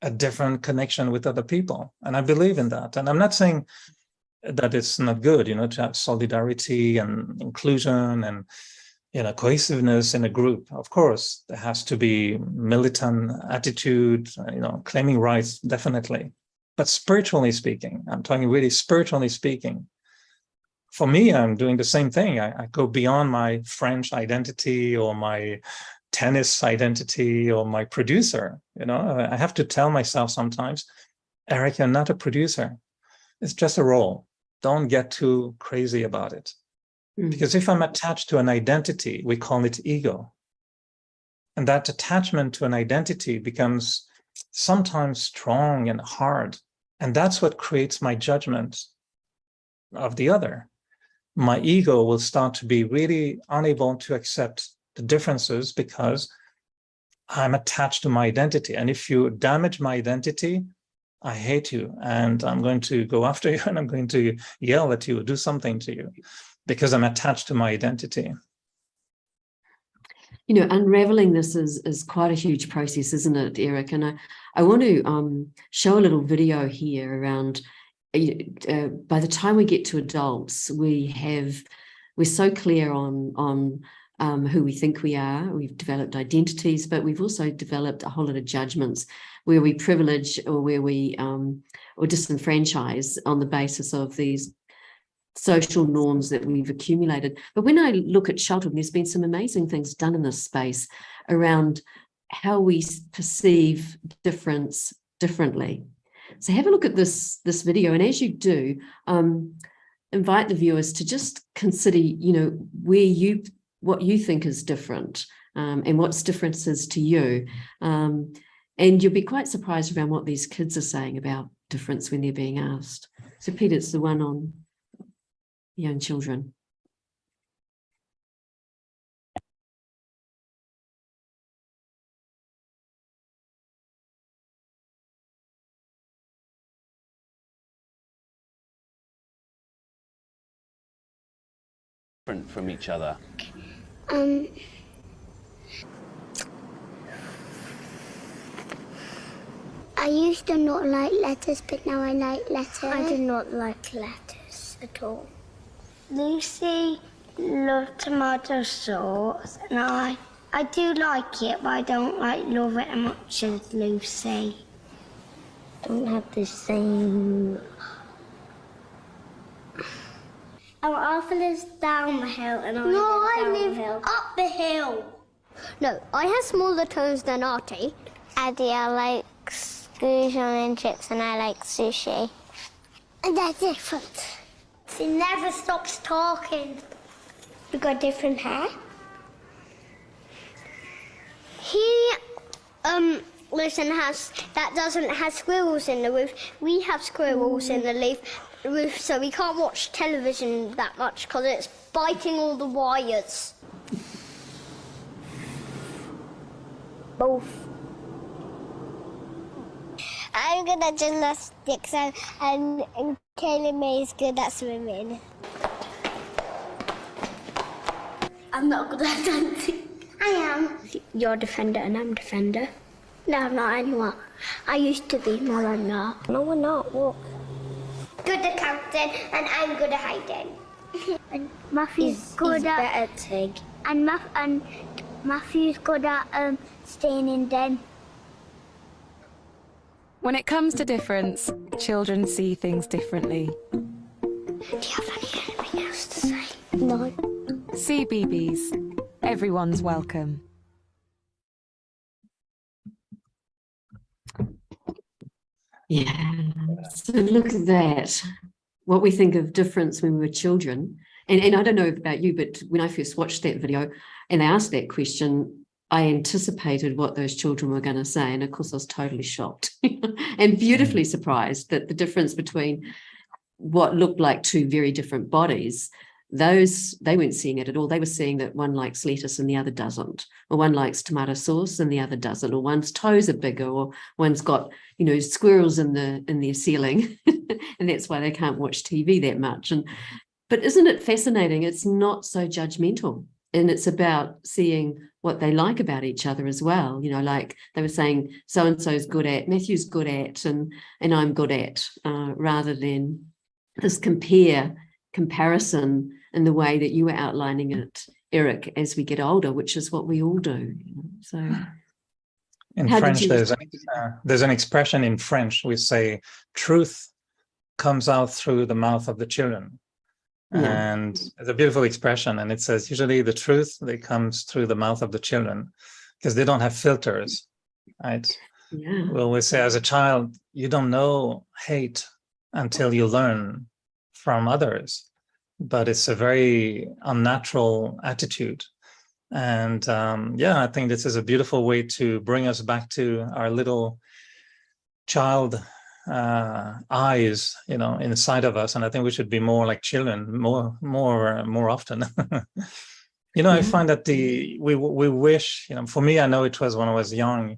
a different connection with other people. And I believe in that. And I'm not saying that it's not good, to have solidarity and inclusion and, cohesiveness in a group. Of course, there has to be militant attitude, claiming rights, definitely. But spiritually speaking, I'm talking really spiritually speaking, for me, I'm doing the same thing. I go beyond my French identity or my tennis identity or my producer. I have to tell myself sometimes, Eric, you're not a producer. It's just a role. Don't get too crazy about it. Because if I'm attached to an identity, we call it ego. And that attachment to an identity becomes sometimes strong and hard. And that's what creates my judgment of the other. My ego will start to be really unable to accept the differences because I'm attached to my identity. And if you damage my identity, I hate you and I'm going to go after you and I'm going to yell at you, do something to you because I'm attached to my identity. Unraveling this is quite a huge process, isn't it, Eric? And I want to show a little video here around by the time we get to adults, we're so clear on who we think we are. We've developed identities, but we've also developed a whole lot of judgments where we privilege or where we or disenfranchise on the basis of these social norms that we've accumulated. But when I look at childhood, there's been some amazing things done in this space around how we perceive difference differently. So have a look at this video, and as you do, invite the viewers to just consider, what you think is different, and what's differences to you, and you'll be quite surprised around what these kids are saying about difference when they're being asked. So Peter, it's the one on young children. From each other? I used to not like letters, but now I like letters. I do not like letters at all. Lucy loves tomato sauce, and I do like it, but I don't love it as much as Lucy. Don't have the same. Arthur lives down the hill and I live up the hill. No, I have smaller toes than Artie. Addie likes goulash and chips and I like sushi. And they're different. She never stops talking. We got different hair. He lives in a house that doesn't have squirrels in the roof. We have squirrels in the roof, so we can't watch television that much because it's biting all the wires. Both. I'm good at gymnastics and Kaylee May is good at swimming. I'm not good at dancing. I am. You're a defender and I'm a defender. No, I'm not anymore. I used to be, no, I'm not. No, we're not. What? Good at counting and I'm good at hiding. And Matthew's good at... better at Tig. And Matthew's good at staying in den. When it comes to difference, children see things differently. Do you have anything else to say? No. CBeebies. Everyone's welcome. Yeah, so look at that. What we think of difference when we were children. And I don't know about you, but when I first watched that video and they asked that question, I anticipated what those children were going to say. And of course, I was totally shocked and beautifully surprised that the difference between what looked like two very different bodies, they weren't seeing it at all. They were seeing that one likes lettuce and the other doesn't, or one likes tomato sauce and the other doesn't, or one's toes are bigger, or one's got, squirrels in their ceiling. And that's why they can't watch TV that much. But isn't it fascinating? It's not so judgmental. And it's about seeing what they like about each other as well. Like they were saying, so-and-so's good at, Matthew's good at, and I'm good at, rather than this comparison in the way that you were outlining it, Eric, as we get older, which is what we all do. So in French, there's an expression in French. We say truth comes out through the mouth of the children. Yeah. And it's a beautiful expression, and it says usually the truth that comes through the mouth of the children because they don't have filters, right? Yeah. Well, we say as a child, you don't know hate until you learn from others, but it's a very unnatural attitude. And I think this is a beautiful way to bring us back to our little child eyes, inside of us. And I think we should be more like children more often. I find that we wish, for me, I know it was when I was young,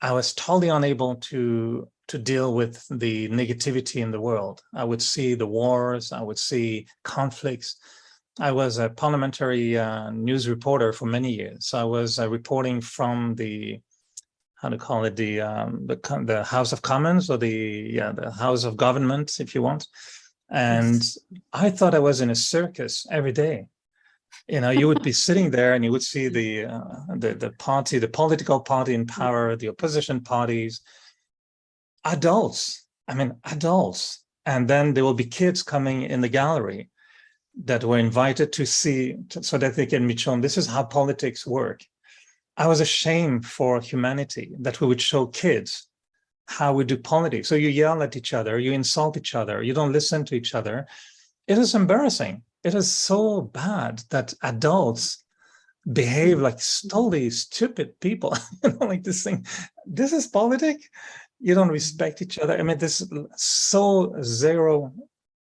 I was totally unable to deal with the negativity in the world. I would see the wars, I would see conflicts. I was a parliamentary news reporter for many years. So I was reporting from the the House of Commons, or the House of Government, if you want. And I thought I was in a circus every day. You would be sitting there and you would see the political party in power, the opposition parties, adults. And then there will be kids coming in the gallery that were invited to see, so that they can be shown, this is how politics work. I was ashamed for humanity that we would show kids how we do politics. So you yell at each other, you insult each other, you don't listen to each other. It is embarrassing. It is so bad that adults behave like totally stupid people. Like this thing, this is politics. You don't respect each other. This is so zero,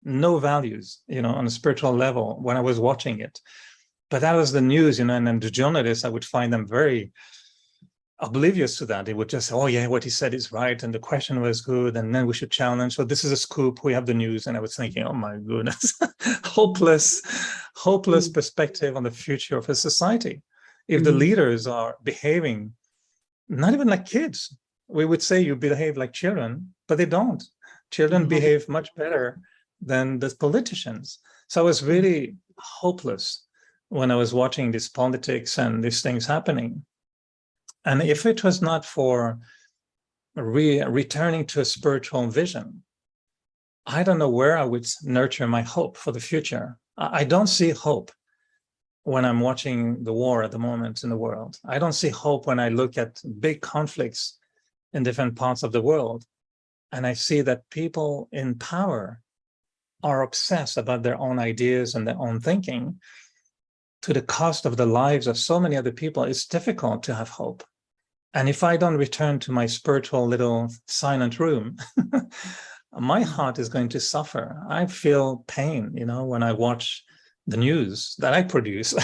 no values, on a spiritual level when I was watching it. But that was the news, and then the journalists, I would find them very oblivious to that. They would just say, oh yeah, what he said is right, and the question was good, and then we should challenge. So this is a scoop, we have the news. And I was thinking, oh my goodness, hopeless perspective on the future of a society. If the leaders are behaving not even like kids, we would say you behave like children, but they don't. Children behave much better than the politicians. So I was really hopeless when I was watching this politics and these things happening. And if it was not for returning to a spiritual vision, I don't know where I would nurture my hope for the future. I don't see hope when I'm watching the war at the moment in the world. I don't see hope when I look at big conflicts in different parts of the world. And I see that people in power are obsessed about their own ideas and their own thinking to the cost of the lives of so many other people. It's difficult to have hope. And if I don't return to my spiritual little silent room, my heart is going to suffer. I feel pain, when I watch the news that I produce.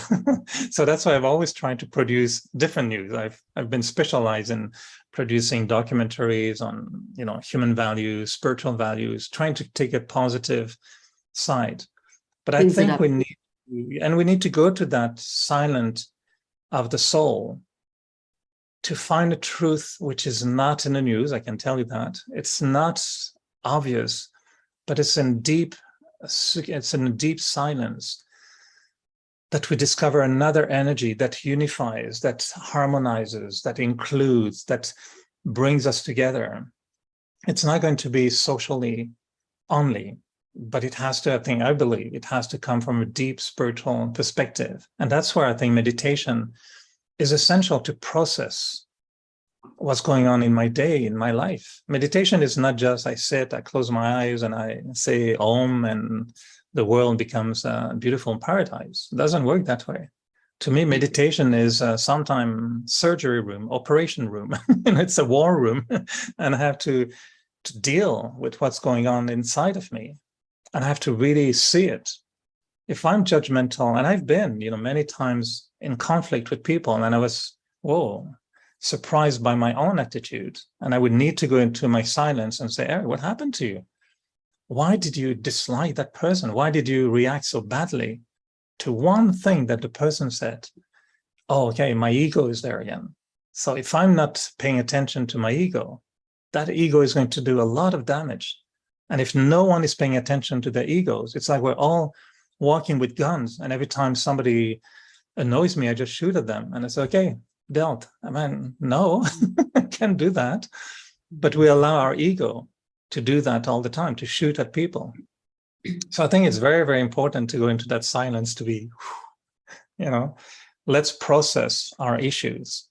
So that's why I've always tried to produce different news. I've been specialized in producing documentaries on, human values, spiritual values, trying to take a positive side. But I think we need to go to that silent of the soul to find a truth which is not in the news. I can tell you that. It's not obvious, but it's in a deep silence that we discover another energy that unifies, that harmonizes, that includes, that brings us together. It's not going to be socially only, but it has to, I believe, it has to come from a deep spiritual perspective. And that's where I think meditation is essential to process what's going on in my day, in my life. Meditation is not just I sit, I close my eyes and I say Om and the world becomes a beautiful paradise. It doesn't work that way. To me, meditation is sometimes surgery room, operation room, and it's a war room, and I have to deal with what's going on inside of me, and I have to really see it. If I'm judgmental, and I've been, many times in conflict with people, and I was, surprised by my own attitude, and I would need to go into my silence and say, Eric, what happened to you? Why did you dislike that person? Why did you react so badly to one thing that the person said? Oh, okay, my ego is there again. So if I'm not paying attention to my ego, that ego is going to do a lot of damage. And if no one is paying attention to their egos, it's like we're all walking with guns, and every time somebody annoys me, I just shoot at them, and it's okay, dealt. I mean, no, I can't do that. But we allow our ego to do that all the time, to shoot at people. So I think it's very, very important to go into that silence, to be, let's process our issues.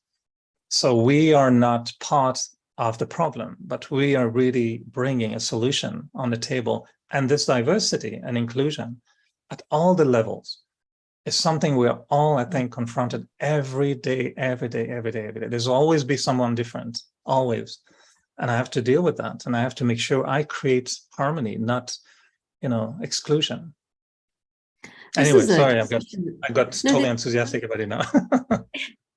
So we are not part of the problem, but we are really bringing a solution on the table. And this diversity and inclusion at all the levels is something we are all, I think, confronted every day. There's always be someone different, always. And I have to deal with that. And I have to make sure I create harmony, not, exclusion. Anyway, sorry, I got totally enthusiastic about it now.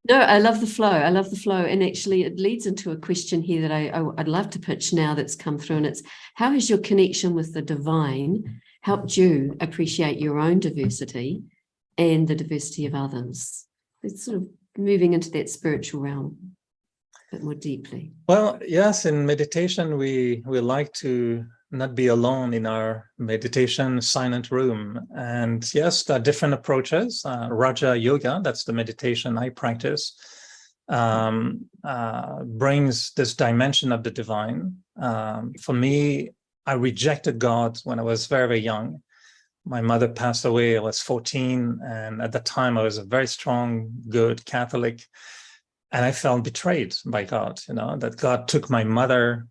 No, I love the flow. I love the flow. And actually, it leads into a question here that I'd love to pitch now that's come through. And it's, how has your connection with the divine helped you appreciate your own diversity and the diversity of others? It's sort of moving into that spiritual realm a bit more deeply. Well, yes, in meditation, we like to not be alone in our meditation silent room. And yes, there are different approaches. Raja Yoga, that's the meditation I practice, brings this dimension of the divine. For me, I rejected God when I was very, very young. My mother passed away, I was 14. And at that time, I was a very strong, good Catholic. And I felt betrayed by God, that God took my mother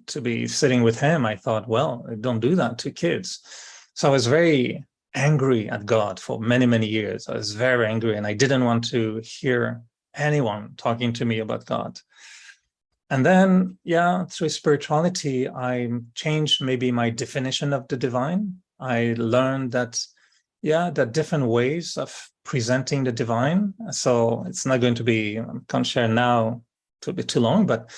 to be sitting with him. I thought, well, don't do that to kids. So I was very angry at God for many, many years. I was very angry, and I didn't want to hear anyone talking to me about God. And then, through spirituality, I changed maybe my definition of the divine. I learned that, there are different ways of presenting the divine. So it's not going to be, I can't share now, it will be too long, but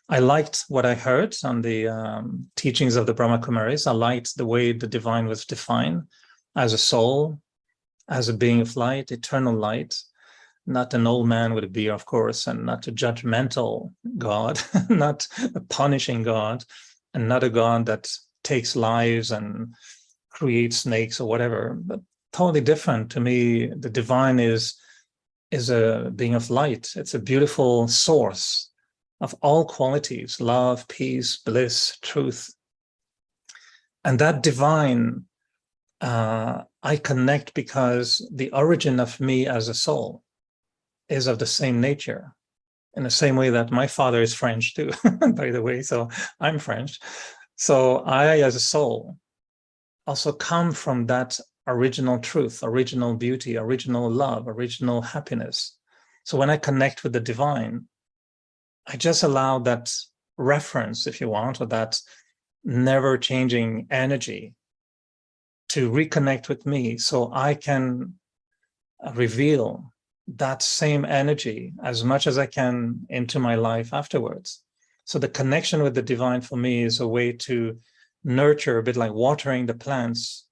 I liked what I heard on the teachings of the Brahma Kumaris. I liked the way the divine was defined as a soul, as a being of light, eternal light, not an old man with a beard, of course, and not a judgmental God, not a punishing God, and not a God that takes lives and creates snakes or whatever, but totally different. To me, the divine is a being of light. It's a beautiful source of all qualities, love, peace, bliss, truth. And that divine, I connect because the origin of me as a soul is of the same nature, in the same way that my father is French too, by the way, so I'm French. So I, as a soul, also come from that original truth, original beauty, original love, original happiness. So when I connect with the divine, I just allow that reference, if you want, or that never-changing energy to reconnect with me, so I can reveal that same energy as much as I can into my life afterwards. So the connection with the divine for me is a way to nurture, a bit like watering the plants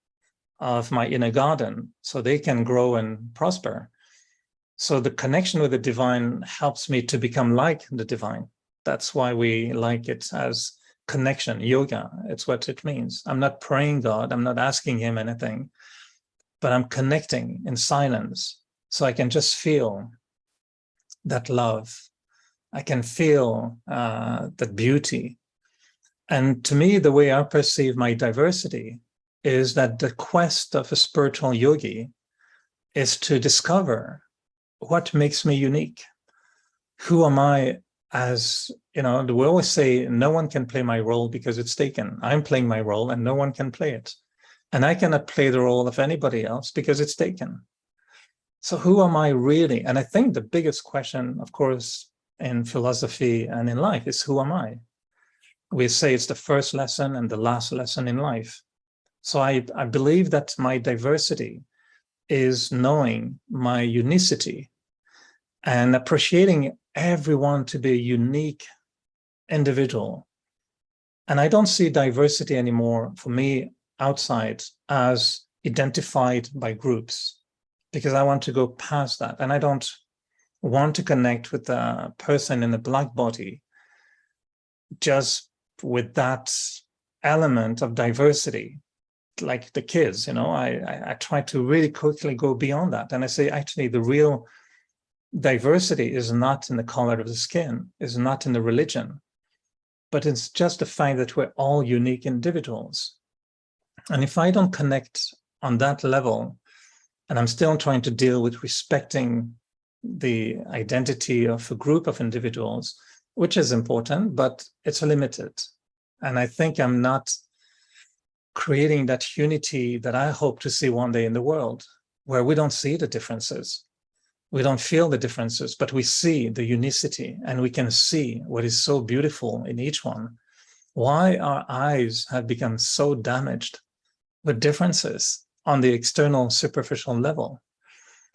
of my inner garden so they can grow and prosper. So the connection with the divine helps me to become like the divine. That's why we like it as connection, yoga. It's what it means. I'm not praying God. I'm not asking him anything, but I'm connecting in silence. So I can just feel that love. I can feel that beauty. And to me, the way I perceive my diversity is that the quest of a spiritual yogi is to discover what makes me unique. Who am I as, we always say, no one can play my role because it's taken. I'm playing my role and no one can play it. And I cannot play the role of anybody else because it's taken. So who am I really? And I think the biggest question, of course, in philosophy and in life is, who am I? We say it's the first lesson and the last lesson in life. So I believe that my diversity is knowing my unicity and appreciating everyone to be a unique individual. And I don't see diversity anymore, for me, outside as identified by groups, because I want to go past that. And I don't want to connect with a person in a black body just with that element of diversity, like the kids, I try to really quickly go beyond that. And I say, actually, the real diversity is not in the color of the skin, is not in the religion, but it's just the fact that we're all unique individuals. And if I don't connect on that level, and I'm still trying to deal with respecting the identity of a group of individuals, which is important, but it's limited. And I think I'm not creating that unity that I hope to see one day in the world, where we don't see the differences. We don't feel the differences, but we see the unicity, and we can see what is so beautiful in each one. Why our eyes have become so damaged with differences on the external superficial level.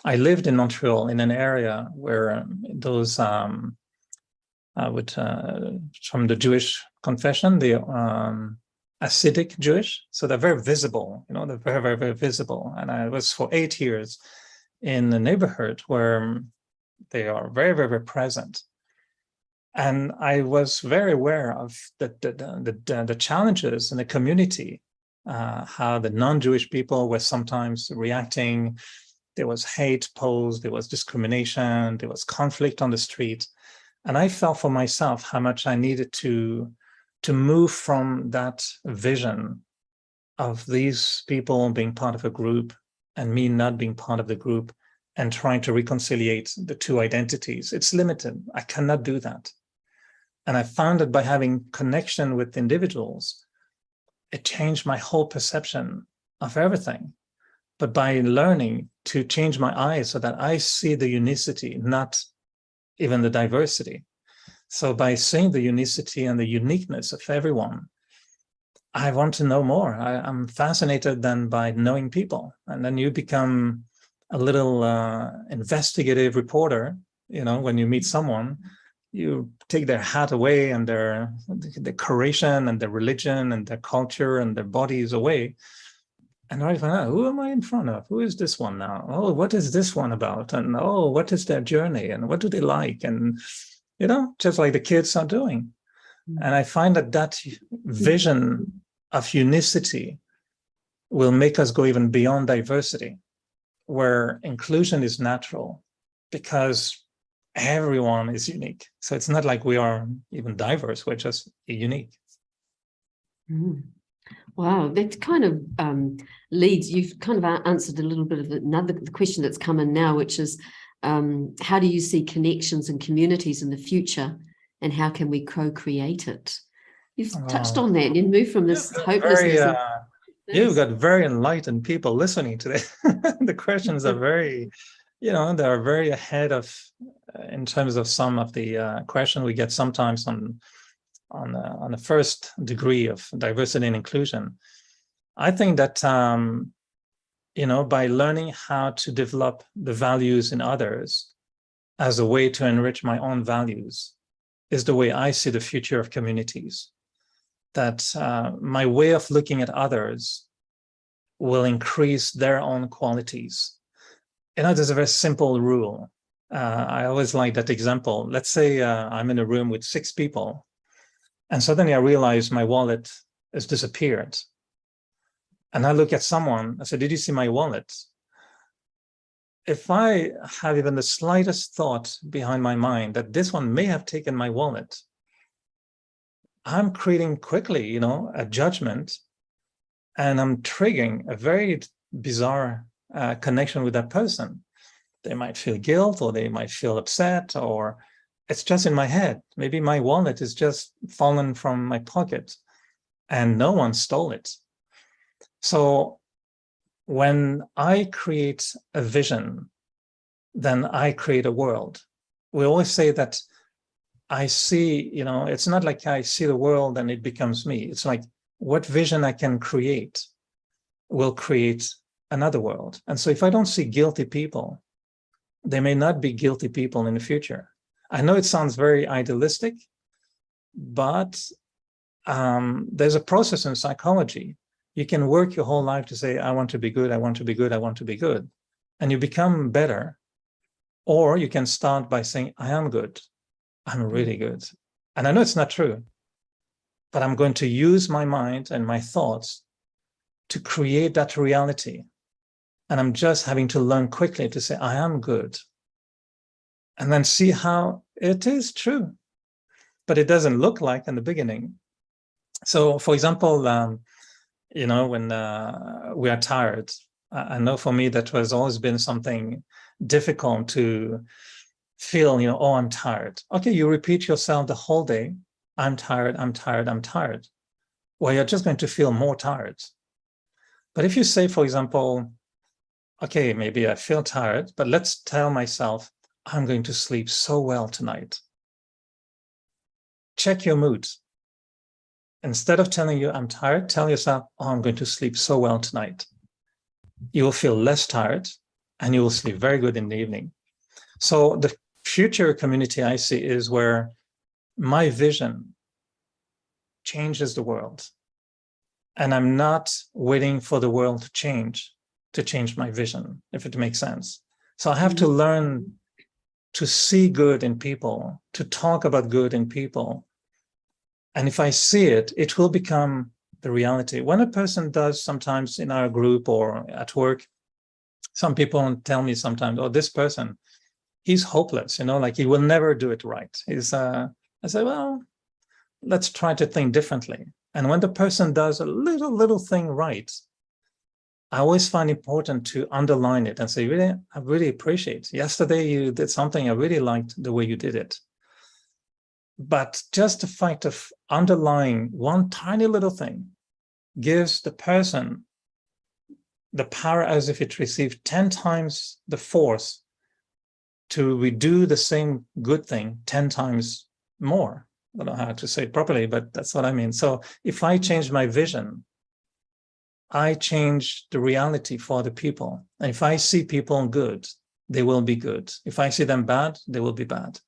I lived in Montreal in an area where those from the Jewish confession, the Hasidic Jewish, so they're very visible, they're very, very, very visible. And I was for 8 years in a neighborhood where they are very, very, very present. And I was very aware of the challenges in the community, how the non-Jewish people were sometimes reacting. There was hate posed, there was discrimination, there was conflict on the street. And I felt for myself how much I needed to move from that vision of these people being part of a group and me not being part of the group, and trying to reconciliate the two identities. It's limited. I cannot do that. And I found that by having connection with individuals, it changed my whole perception of everything. But by learning to change my eyes so that I see the unicity, not even the diversity. So by seeing the unicity and the uniqueness of everyone, I want to know more. I'm fascinated then by knowing people. And then you become a little investigative reporter. When you meet someone, you take their hat away and their decoration and their religion and their culture and their bodies away. And I find out, who am I in front of? Who is this one now? Oh, what is this one about? And oh, what is their journey? And what do they like? And, just like the kids are doing. And I find that vision of unicity will make us go even beyond diversity, where inclusion is natural because everyone is unique. So it's not like we are even diverse, we're just unique. Wow, that kind of leads, you've kind of answered a little bit of the question that's come in now, which is, how do you see connections and communities in the future, and how can we co-create it? You've touched on that, and you moved from this hopelessness. You've got very enlightened people listening today. The questions are very, they're very ahead of, in terms of some of the questions we get sometimes on the first degree of diversity and inclusion. I think that, by learning how to develop the values in others as a way to enrich my own values is the way I see the future of communities. That my way of looking at others will increase their own qualities. There's a very simple rule. I always like that example. Let's say I'm in a room with 6 people, and suddenly I realize my wallet has disappeared. And I look at someone, I say, did you see my wallet? If I have even the slightest thought behind my mind that this one may have taken my wallet, I'm creating quickly, a judgment, and I'm triggering a very bizarre connection with that person. They might feel guilt, or they might feel upset, or it's just in my head. Maybe my wallet is just fallen from my pocket and no one stole it. So when I create a vision then I create a world. We always say that I see, it's not like I see the world and it becomes me. It's like what vision I can create will create another world. And so if I don't see guilty people, there may not be guilty people in the future. I know it sounds very idealistic, but there's a process in psychology. You can work your whole life to say, I want to be good, I want to be good, I want to be good. And you become better. Or you can start by saying, I am good. I'm really good. And I know it's not true, but I'm going to use my mind and my thoughts to create that reality. And I'm just having to learn quickly to say, I am good. And then see how it is true. But it doesn't look like in the beginning. So, for example, when we are tired, I know for me that has always been something difficult to feel, oh, I'm tired. Okay, you repeat yourself the whole day, I'm tired, I'm tired, I'm tired. Well, you're just going to feel more tired. But if you say, for example, okay, maybe I feel tired, but let's tell myself, I'm going to sleep so well tonight. Check your mood. Instead of telling you I'm tired, tell yourself, oh, I'm going to sleep so well tonight. You will feel less tired and you will sleep very good in the evening. So the future community I see is where my vision changes the world. And I'm not waiting for the world to change my vision, if it makes sense. So I have to learn to see good in people, to talk about good in people. And if I see it, it will become the reality. When a person does, sometimes in our group or at work, some people tell me sometimes, oh, this person, he's hopeless, like he will never do it right. I say, well, let's try to think differently. And when the person does a little thing right, I always find important to underline it and say, really, I really appreciate. Yesterday you did something, I really liked the way you did it. But just the fact of underlying one tiny little thing gives the person the power as if it received 10 times the force to redo the same good thing 10 times more. I don't know how to say it properly, but that's what I mean. So if I change my vision, I change the reality for the people. And if I see people good, they will be good. If I see them bad, they will be bad.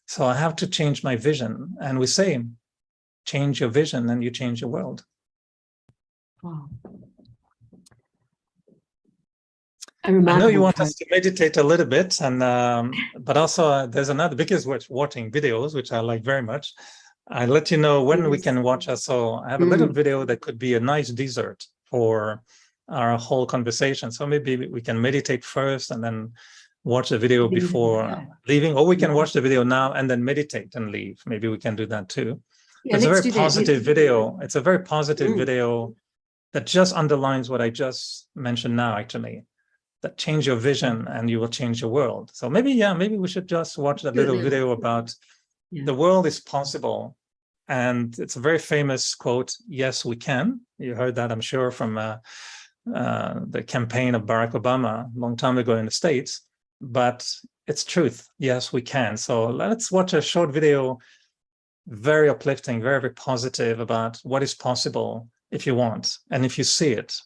So I have to change my vision. And we say, change your vision and you change your world. Wow. I know you want us to meditate a little bit, and but also there's another, because we're watching videos, which I like very much. I'll let you know when we can watch us. So I have a little video that could be a nice dessert for our whole conversation. So maybe we can meditate first and then watch the video before leaving, or we can watch the video now and then meditate and leave. Maybe we can do that too. Yeah, it's a very positive video. It's a very positive video that just underlines what I just mentioned now, actually. That change your vision and you will change your world. So maybe we should just watch that little video about the world is possible. And it's a very famous quote, yes, we can. You heard that, I'm sure, from the campaign of Barack Obama a long time ago in the States. But it's truth. Yes, we can. So let's watch a short video, very uplifting, very, very positive about what is possible if you want and if you see it.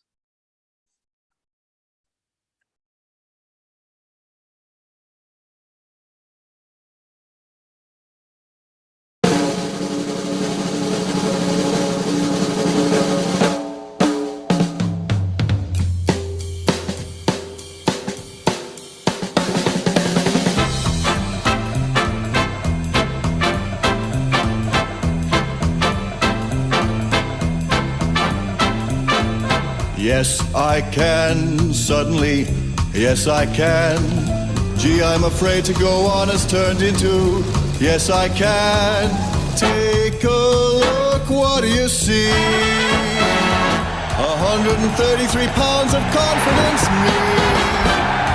Yes, I can, suddenly, yes, I can. Gee, I'm afraid to go on has turned into, yes, I can. Take a look, what do you see? 133 pounds of confidence, me.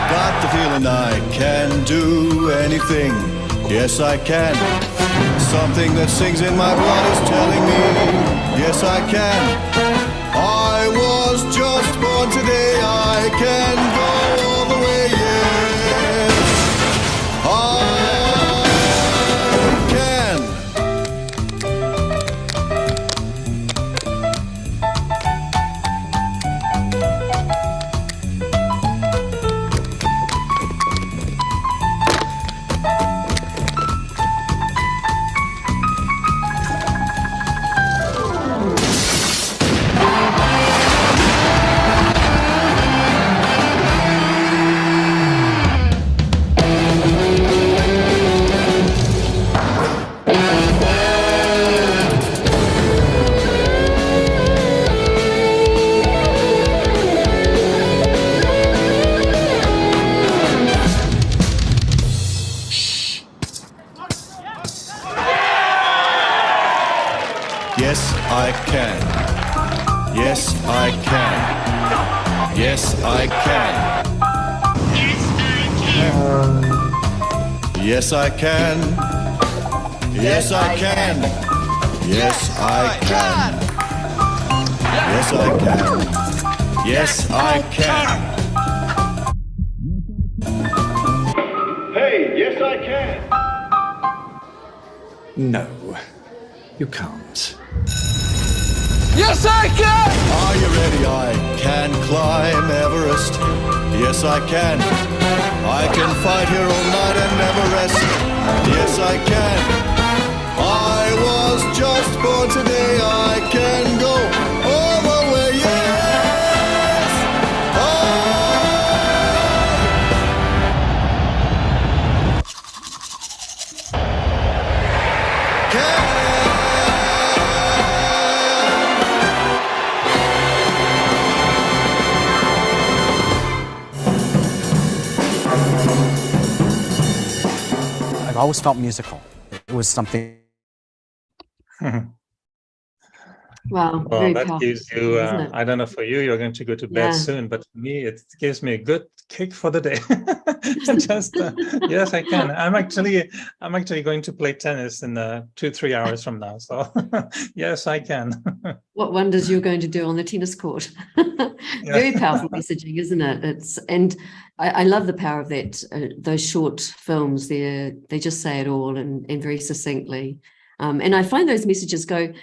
Got the feeling I can do anything, yes, I can. Something that sings in my blood is telling me, yes, I can. I was just born today, I can go all the way, yes. Yes, I can. Yes, I can. Yes, I can. Yes, I can. Yes, I can. Yes, I can. Yes, I can. Hey, yes, I can. No, you can't. Yes, I can! Are you ready? I can climb Everest. Yes, I can. I can fight here all night and never rest. Yes, I can. I was just born today. I can go all the way. Yes, I can. I've always felt musical. It was something. Wow, Well, very that powerful, gives you, isn't it? I don't know for you, you're going to go to bed Yeah. soon, but for me, it gives me a good kick for the day. Just, yes, I can. I'm actually going to play tennis in 2-3 hours from now. So yes, I can. What wonders you're going to do on the tennis court. Very powerful messaging, isn't it? And I love the power of that. Those short films, they just say it all and very succinctly. And I find those messages go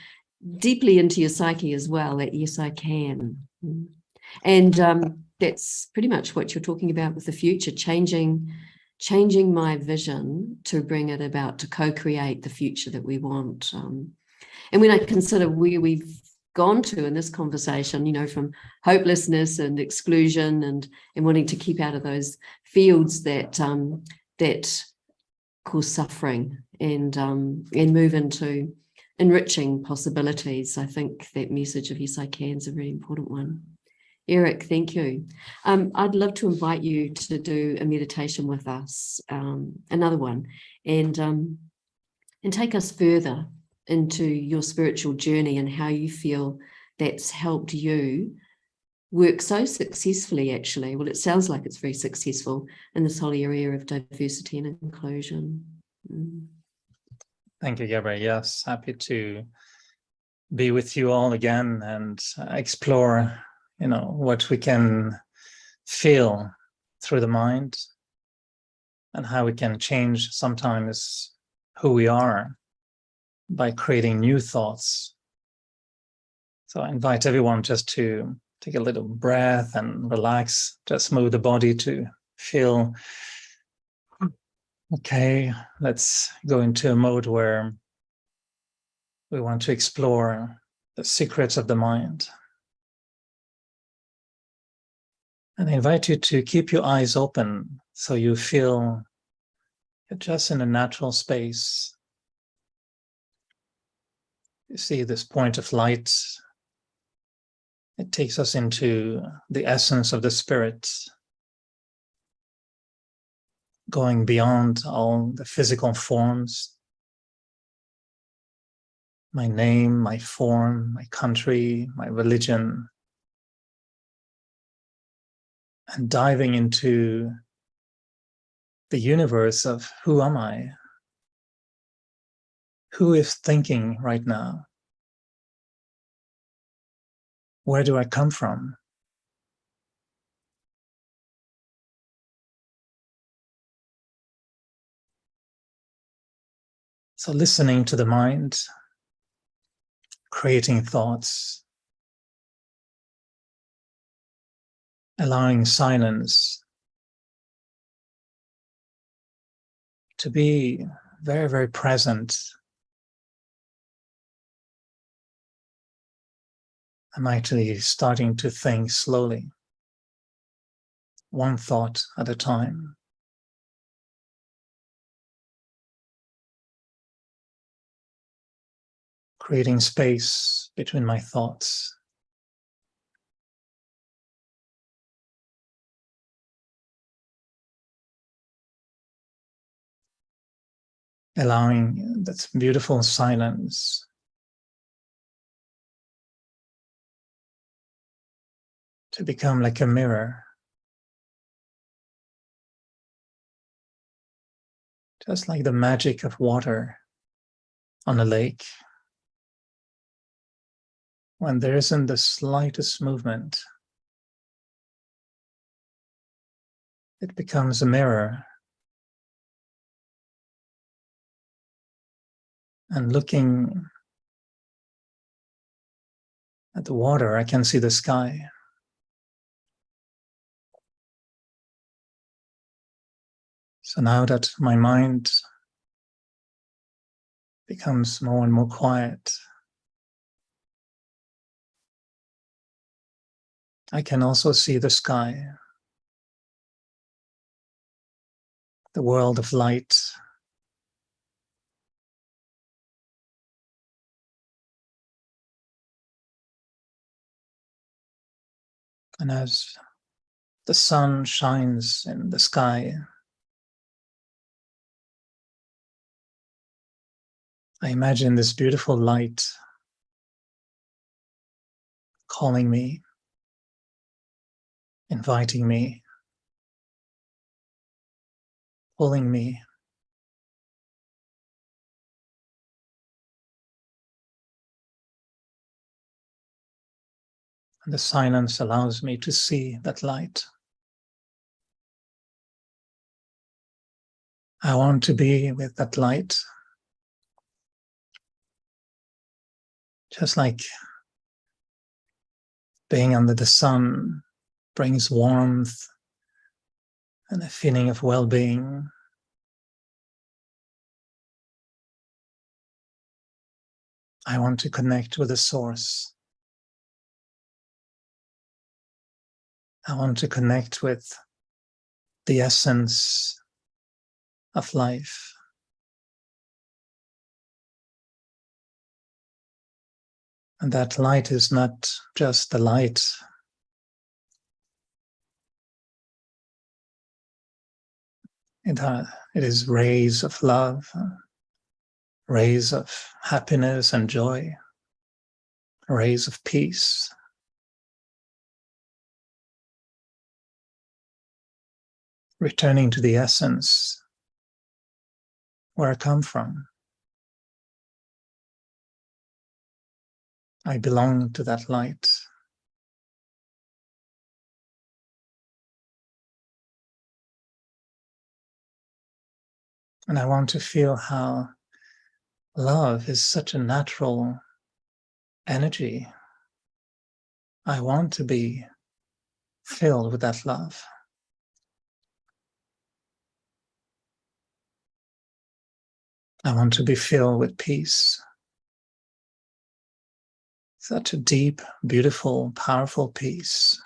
deeply into your psyche as well, that yes, I can. And that's pretty much what you're talking about with the future, changing my vision to bring it about, to co-create the future that we want. And when I consider where we've gone to in this conversation, you know, from hopelessness and exclusion and wanting to keep out of those fields that cause suffering and move into enriching possibilities, I think that message of yes, I can is a really important one. Eric, thank you. I'd love to invite you to do a meditation with us, another one, and take us further into your spiritual journey and how you feel that's helped you work so successfully, actually. Well, it sounds like it's very successful in this whole area of diversity and inclusion. Thank you, Gabrielle. Yes, happy to be with you all again and explore, you know, what we can feel through the mind and how we can change sometimes who we are by creating new thoughts. So I invite everyone just to take a little breath and relax, just move the body to feel, okay, let's go into a mode where we want to explore the secrets of the mind. And I invite you to keep your eyes open so you feel you're just in a natural space. You see this point of light. It takes us into the essence of the spirit, going beyond all the physical forms. My name, my form, my country, my religion, and diving into the universe of who am I? Who is thinking right now? Where do I come from? So listening to the mind, creating thoughts, allowing silence to be very, very present. I'm actually starting to think slowly, one thought at a time. Creating space between my thoughts. Allowing that beautiful silence to become like a mirror. Just like the magic of water on a lake. When there isn't the slightest movement, it becomes a mirror. And looking at the water, I can see the sky. So now that my mind becomes more and more quiet, I can also see the sky, the world of light. And as the sun shines in the sky, I imagine this beautiful light calling me, inviting me, pulling me. And the silence allows me to see that light. I want to be with that light. Just like being under the sun brings warmth and a feeling of well-being. I want to connect with the source. I want to connect with the essence of life. And that light is not just the light. It is rays of love, rays of happiness and joy, rays of peace. Returning to the essence where I come from. I belong to that light. And I want to feel how love is such a natural energy. I want to be filled with that love. I want to be filled with peace. Such a deep, beautiful, powerful peace.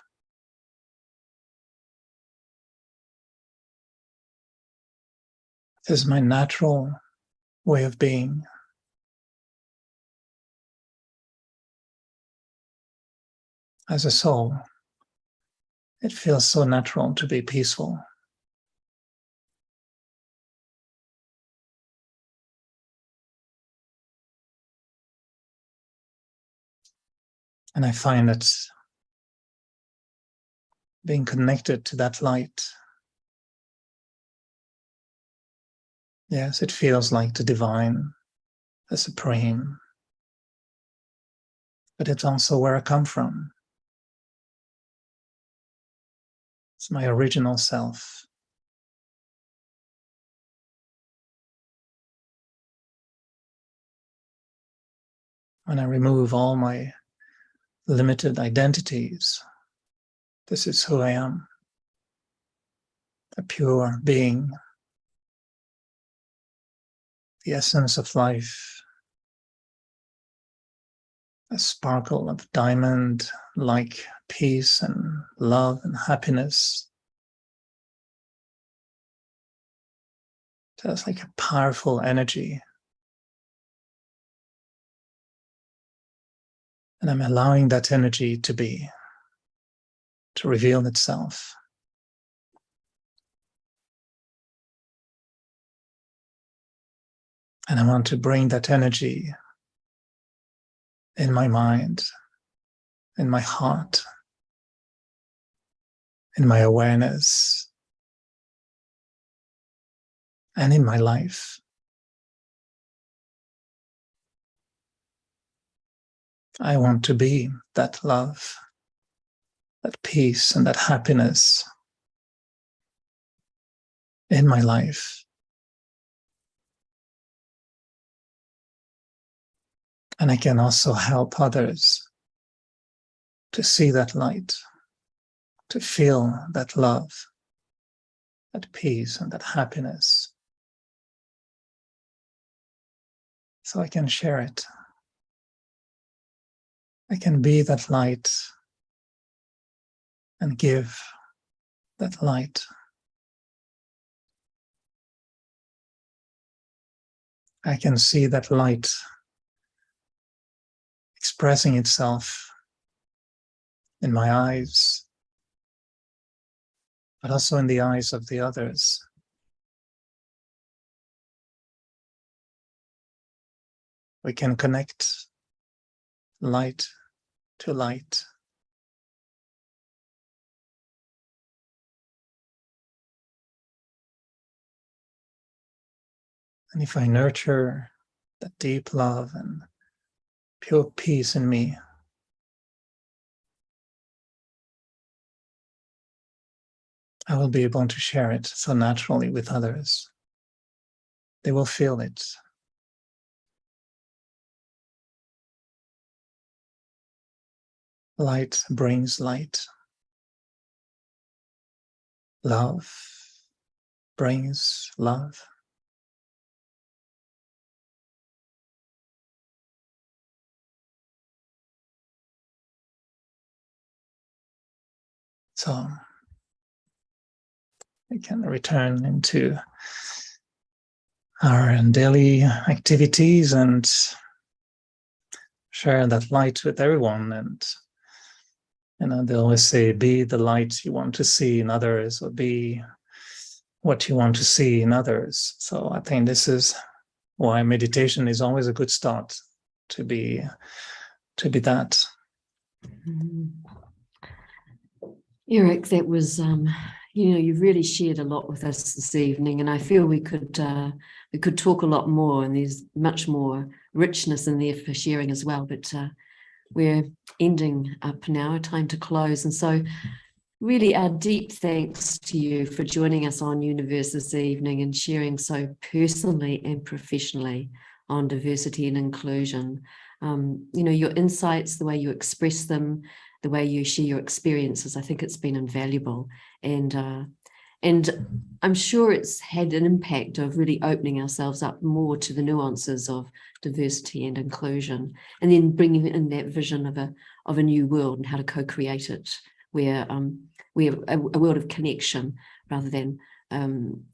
This is my natural way of being. As a soul, it feels so natural to be peaceful. And I find that being connected to that light, yes, it feels like the divine, the supreme, but it's also where I come from. It's my original self. When I remove all my limited identities, this is who I am, a pure being, the essence of life, a sparkle of diamond-like peace and love and happiness. Just like a powerful energy. And I'm allowing that energy to reveal itself. And I want to bring that energy in my mind, in my heart, in my awareness, and in my life. I want to be that love, that peace, and that happiness in my life. And I can also help others to see that light, to feel that love, that peace, and that happiness. So I can share it. I can be that light and give that light. I can see that light expressing itself in my eyes, but also in the eyes of the others. We can connect light to light. And if I nurture that deep love and pure peace in me, I will be able to share it so naturally with others. They will feel it. Light brings light. Love brings love. So we can return into our daily activities and share that light with everyone. And they always say, be the light you want to see in others, or be what you want to see in others. So I think this is why meditation is always a good start, to be that. Eric, that was, you've really shared a lot with us this evening, and I feel we could talk a lot more, and there's much more richness in there for sharing as well. But we're ending up now, time to close, and so really our deep thanks to you for joining us on Youniverse this evening and sharing so personally and professionally on diversity and inclusion. Your insights, the way you express them, the way you share your experiences, I think it's been invaluable. And I'm sure it's had an impact of really opening ourselves up more to the nuances of diversity and inclusion, and then bringing in that vision of a new world and how to co-create it, where we have a world of connection rather than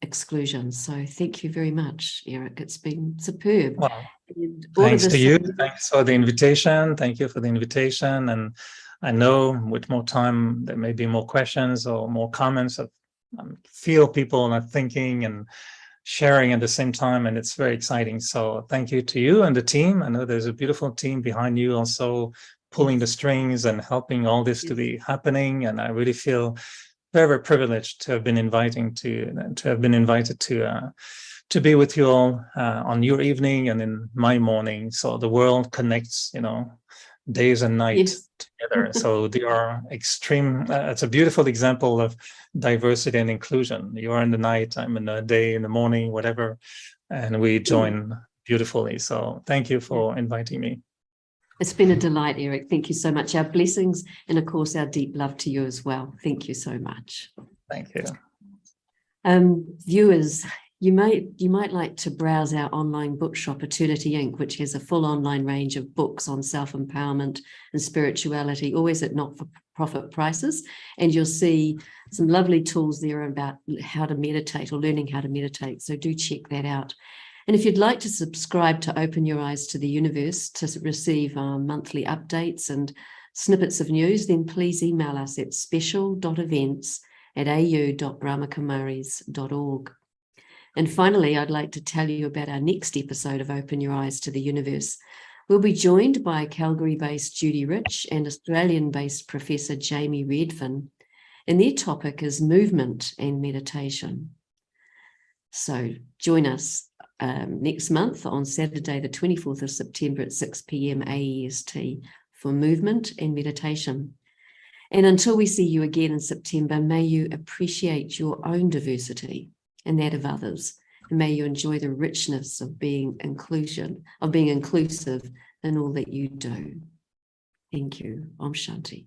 exclusion. So thank you very much, Eric. It's been superb. Wow. Thanks to you. Thanks for the invitation. Thank you for the invitation. And I know with more time, there may be more questions or more comments. I feel people are thinking and sharing at the same time, and it's very exciting. So thank you to you and the team. I know there's a beautiful team behind you also pulling the strings and helping all this to be happening. And I really feel very, very privileged to have been invited to be with you all on your evening and in my morning. So the world connects, days and night together. So they are extreme. It's a beautiful example of diversity and inclusion. You are in the night, I'm in the day, in the morning, whatever, and we join beautifully. So thank you for inviting me. It's been a delight, Eric. Thank you so much. Our blessings and, of course, our deep love to you as well. Thank you so much. Thank you. Viewers, you might like to browse our online bookshop, Eternity Inc., which has a full online range of books on self-empowerment and spirituality, always at not-for-profit prices. And you'll see some lovely tools there about how to meditate or learning how to meditate. So do check that out. And if you'd like to subscribe to Open Your Eyes to the Universe to receive monthly updates and snippets of news, then please email us at special.events@au.brahmakumaris.org. And finally, I'd like to tell you about our next episode of Open Your Eyes to the Universe. We'll be joined by Calgary-based Judy Rich and Australian-based Professor Jamie Redfern. and their topic is movement and meditation. So join us next month on Saturday, the 24th of September at 6 p.m. AEST for movement and meditation. And until we see you again in September, may you appreciate your own diversity and that of others. And may you enjoy the richness of being inclusive in all that you do. Thank you. Om Shanti.